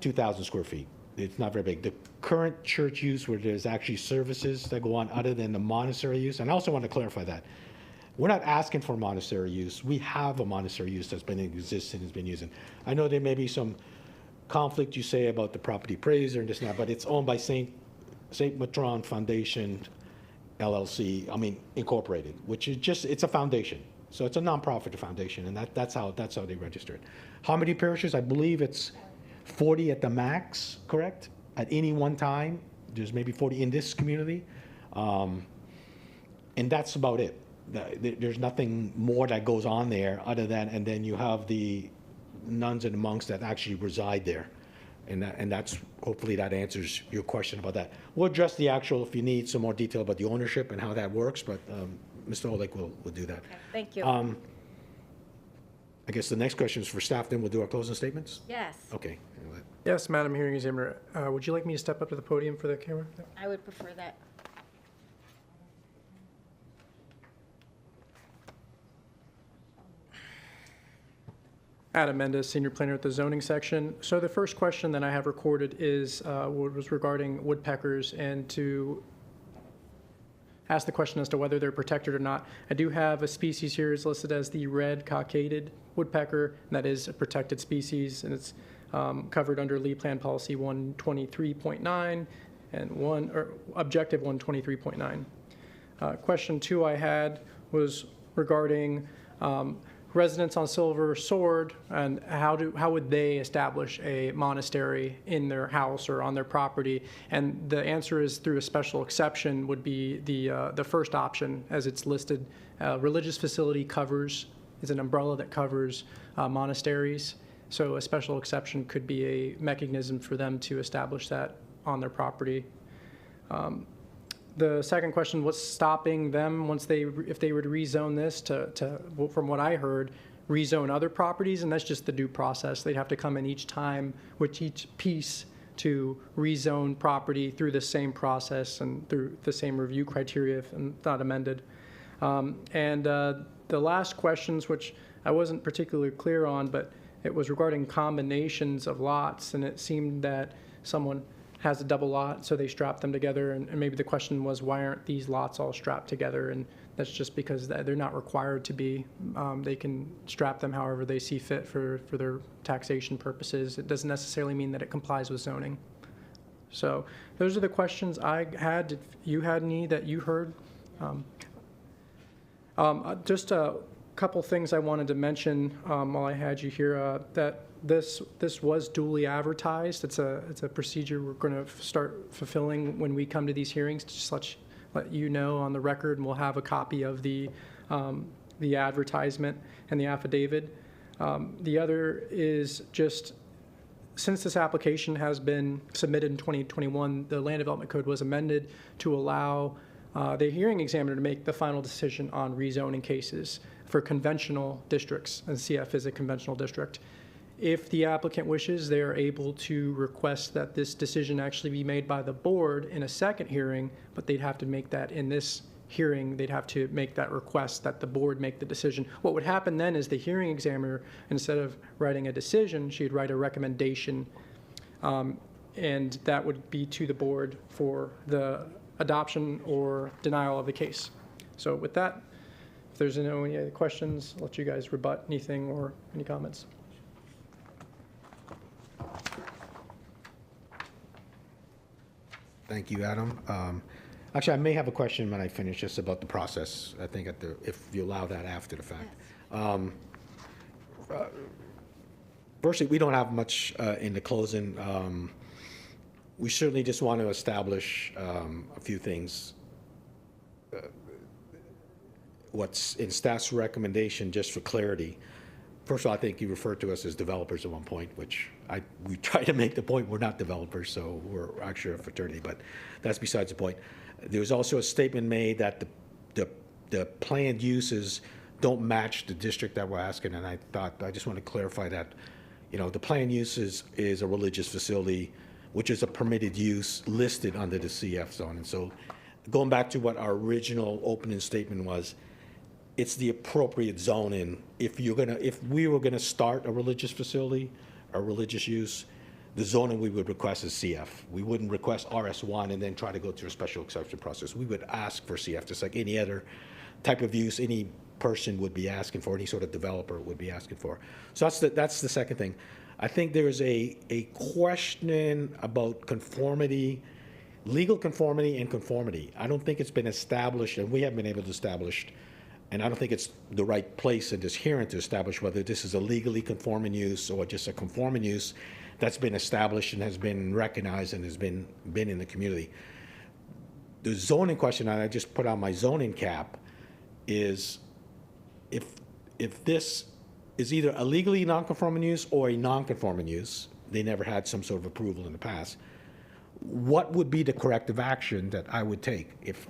2,000 square feet. It's not very big. The current church use where there's actually services that go on other than the monastery use, and I also want to clarify that. We're not asking for monastery use. We have a monastery use that's been in existence and has been using. I know there may be some conflict you say about the property appraiser and this and that, but it's owned by St. Matron Foundation, LLC, incorporated, which is just, it's a foundation. So it's a nonprofit foundation, and that's how they register it. How many parishes? I believe it's 40 at the max, correct? At any one time, there's maybe 40 in this community. And that's about it. There's nothing more that goes on there other than, and then you have the nuns and the monks that actually reside there. And that's, hopefully that answers your question about that. We'll address the actual, if you need some more detail about the ownership and how that works, but Mr. Oleg will do that. Okay, thank you. I guess the next question is for staff, then we'll do our closing statements? Yes, Okay. Yes, Madam Hearing Examiner, would you like me to step up to the podium for the camera? I would prefer that. Adam Mendes, Senior Planner at the Zoning Section. So the first question that I have recorded is was regarding woodpeckers, and to ask the question as to whether they're protected or not. I do have a species here is listed as the red cockaded woodpecker, and that is a protected species, and it's covered under Lee Plan Policy 123.9 and Objective 123.9. Question 2 I had was regarding residents on Silver Sword, and how would they establish a monastery in their house or on their property? And the answer is through a special exception would be the first option, as it's listed. Religious facility is an umbrella that covers monasteries. So a special exception could be a mechanism for them to establish that on their property. The second question, what's stopping them if they were to rezone this from what I heard, rezone other properties? And that's just the due process. They'd have to come in each time with each piece to rezone property through the same process and through the same review criteria if not amended. The last questions, which I wasn't particularly clear on, but it was regarding combinations of lots, and it seemed that someone has a double lot, so they strap them together, and maybe the question was, why aren't these lots all strapped together? And that's just because they're not required to be. They can strap them however they see fit for their taxation purposes. It doesn't necessarily mean that it complies with zoning. So those are the questions I had. If you had any that you heard. Just a couple things I wanted to mention while I had you here, that this was duly advertised. It's a procedure we're going to start fulfilling when we come to these hearings, just let you know on the record, and we'll have a copy of the advertisement and the affidavit. The other is just, since this application has been submitted in 2021, the Land Development Code was amended to allow the hearing examiner to make the final decision on rezoning cases for conventional districts, and CF is a conventional district. If the applicant wishes, they are able to request that this decision actually be made by the board in a second hearing, but they'd have to make that in this hearing. They'd have to make that request that the board make the decision. What would happen then is the hearing examiner, instead of writing a decision, she'd write a recommendation And that would be to the board for the adoption or denial of the case. So with that, if there's any other questions, I'll let you guys rebut anything or any comments. Thank you, Adam. Actually, I may have a question when I finish, just about the process, I think, if you allow that after the fact. Firstly, we don't have much in the closing. We certainly just want to establish a few things. What's in staff's recommendation, just for clarity. First of all, I think you referred to us as developers at one point, which we try to make the point we're not developers, so we're actually a fraternity, but that's besides the point. There was also a statement made that the planned uses don't match the district that we're asking, and I just want to clarify that, the planned use is a religious facility, which is a permitted use listed under the CF zone. And so going back to what our original opening statement was, it's the appropriate zoning. If we were gonna start a religious facility, a religious use, the zoning we would request is CF. We wouldn't request RS1 and then try to go through a special exception process. We would ask for CF, just like any other type of use any person would be asking for, any sort of developer would be asking for. So that's the second thing. I think there's a question about conformity, legal conformity and conformity. I don't think it's been established, and we haven't been able to establish, and I don't think it's the right place in this hearing to establish whether this is a legally conforming use or just a conforming use that's been established and has been recognized and has been in the community. The zoning question, and I just put on my zoning cap, is if this is either a legally non-conforming use or a non-conforming use, they never had some sort of approval in the past, what would be the corrective action that I would take if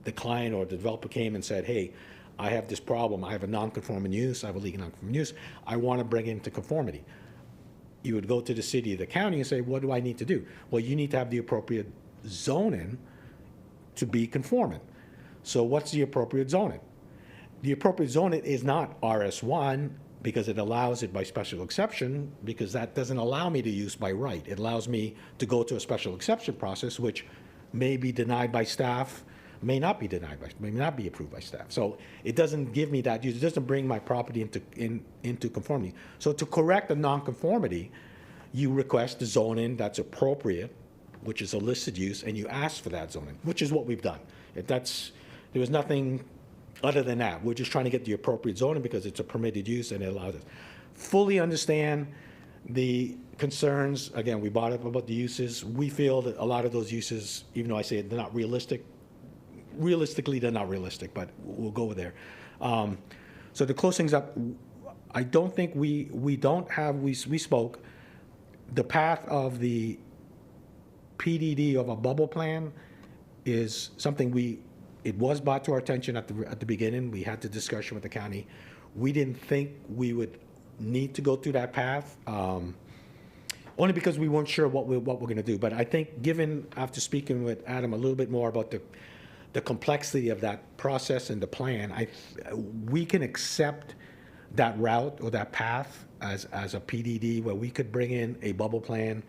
the client or the developer came and said, hey, I have this problem, I have a non-conforming use, I have a legal non-conforming use, I want to bring it into conformity. You would go to the city or the county and say, what do I need to do? Well, you need to have the appropriate zoning to be conforming. So what's the appropriate zoning? The appropriate zoning is not RS1 because it allows it by special exception, because that doesn't allow me to use by right. It allows me to go to a special exception process, which may be denied by staff, may not be approved by staff. So it doesn't give me that use. It doesn't bring my property into conformity. So to correct a nonconformity, you request the zoning that's appropriate, which is a listed use, and you ask for that zoning, which is what we've done. There was nothing other than that. We're just trying to get the appropriate zoning because it's a permitted use and it allows us. Fully understand the concerns. Again, we brought up about the uses. We feel that a lot of those uses, even though I say they're not realistic, realistically they're not realistic, but we'll go there. So to close things up, I don't think we spoke. The path of the PDD of a bubble plan is something it was brought to our attention at the beginning. We had the discussion with the county. We didn't think we would need to go through that path, only because we weren't sure what we're going to do. But I think, given after speaking with Adam a little bit more about the complexity of that process and the plan, we can accept that route or that path as a PDD where we could bring in a bubble plan.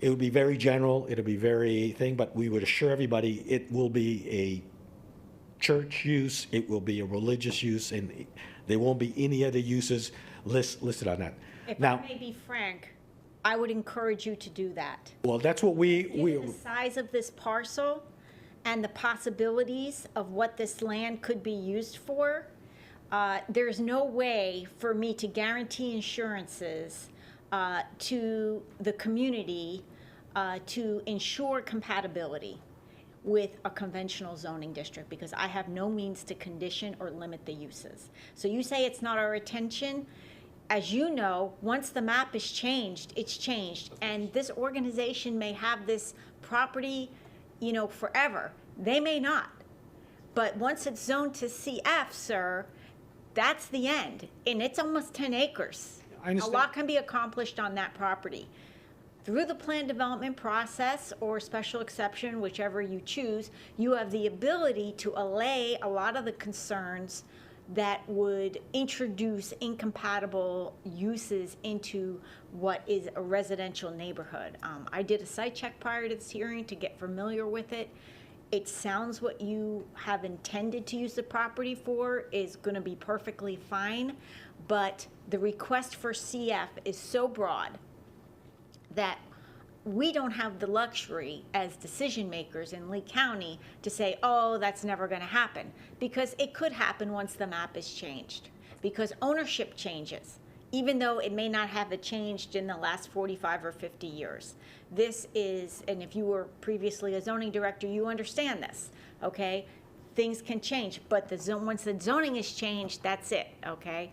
It would be very general. It'll be very but we would assure everybody it will be a church use, it will be a religious use, and there won't be any other uses listed on that. If I may be frank, I would encourage you to do that. Well, that's what we Given the size of this parcel and the possibilities of what this land could be used for, there's no way for me to guarantee insurances to the community to ensure compatibility with a conventional zoning district, because I have no means to condition or limit the uses. So you say it's not our attention. As you know, once the map is changed, it's changed. And this organization may have this property, forever. They may not. But once it's zoned to CF, sir, that's the end. And it's almost 10 acres. I understand. A lot can be accomplished on that property. Through the plan development process or special exception, whichever you choose, you have the ability to allay a lot of the concerns that would introduce incompatible uses into what is a residential neighborhood. I did a site check prior to this hearing to get familiar with it. It sounds what you have intended to use the property for is going to be perfectly fine, but the request for CF is so broad that we don't have the luxury as decision makers in Lee County to say, oh, that's never going to happen, because it could happen once the map is changed, because ownership changes, even though it may not have changed in the last 45 or 50 years. This is, and if you were previously a zoning director, you understand this, okay? Things can change, but once the zoning is changed, that's it, okay?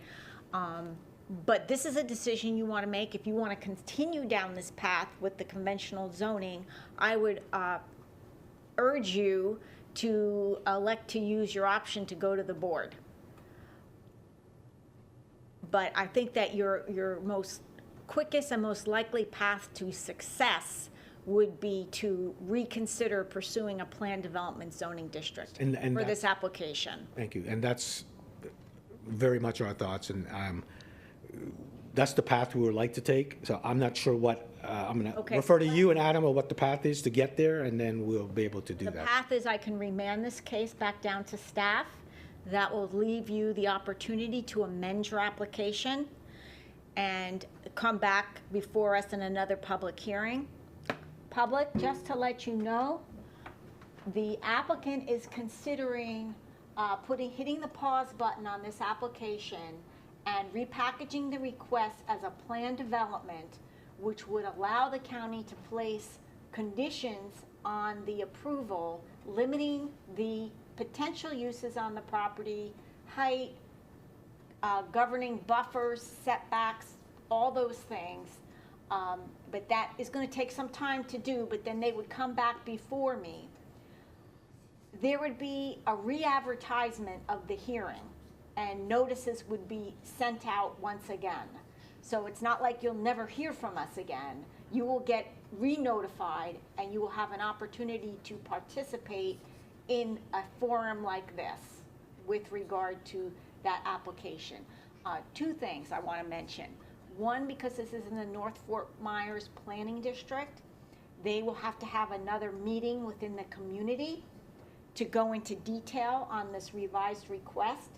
But this is a decision you want to make. If you want to continue down this path with the conventional zoning, I would urge you to elect to use your option to go to the board. But I think that your most quickest and most likely path to success would be to reconsider pursuing a planned development zoning district for this application. Thank you. And that's very much our thoughts, and that's the path we would like to take. So I'm not sure what, I'm going to refer to you and Adam on what the path is to get there, and then we'll be able to do that. The path is I can remand this case back down to staff. That will leave you the opportunity to amend your application and come back before us in another public hearing. Public, just to let you know, the applicant is considering hitting the pause button on this application and repackaging the request as a planned development, which would allow the county to place conditions on the approval, limiting the potential uses on the property, height, governing buffers, setbacks, all those things. But that is going to take some time to do, but then they would come back before me. There would be a re-advertisement of the hearing, and notices would be sent out once again. So it's not like you'll never hear from us again. You will get re-notified, and you will have an opportunity to participate in a forum like this with regard to that application. Two things I want to mention. One, because this is in the North Fort Myers Planning District, they will have to have another meeting within the community to go into detail on this revised request.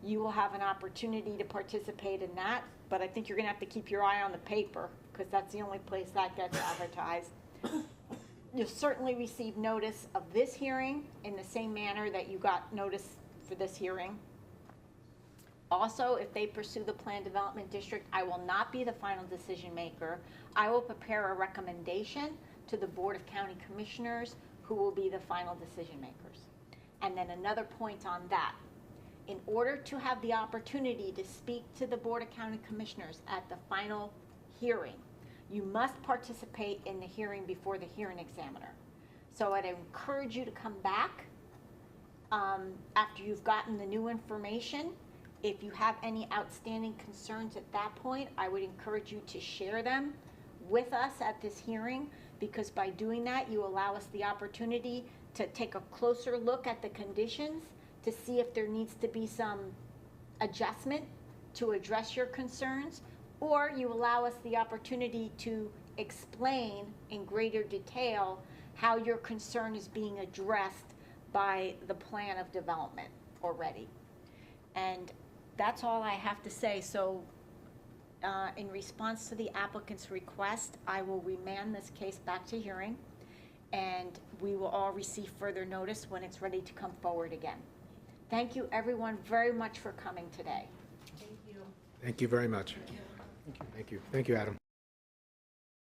You will have an opportunity to participate in that, but I think you're going to have to keep your eye on the paper, because that's the only place that gets advertised. You'll certainly receive notice of this hearing in the same manner that you got notice for this hearing. Also, if they pursue the planned development district, I will not be the final decision maker. I will prepare a recommendation to the Board of County Commissioners, who will be the final decision makers. And then another point on that. In order to have the opportunity to speak to the Board of County Commissioners at the final hearing, you must participate in the hearing before the hearing examiner. So I'd encourage you to come back after you've gotten the new information. If you have any outstanding concerns at that point, I would encourage you to share them with us at this hearing, because by doing that, you allow us the opportunity to take a closer look at the conditions to see if there needs to be some adjustment to address your concerns, or you allow us the opportunity to explain in greater detail how your concern is being addressed by the plan of development already. And that's all I have to say. So in response to the applicant's request, I will remand this case back to hearing, and we will all receive further notice when it's ready to come forward again. Thank you, everyone, very much for coming today. Thank you very much. Thank you. Thank you, Adam.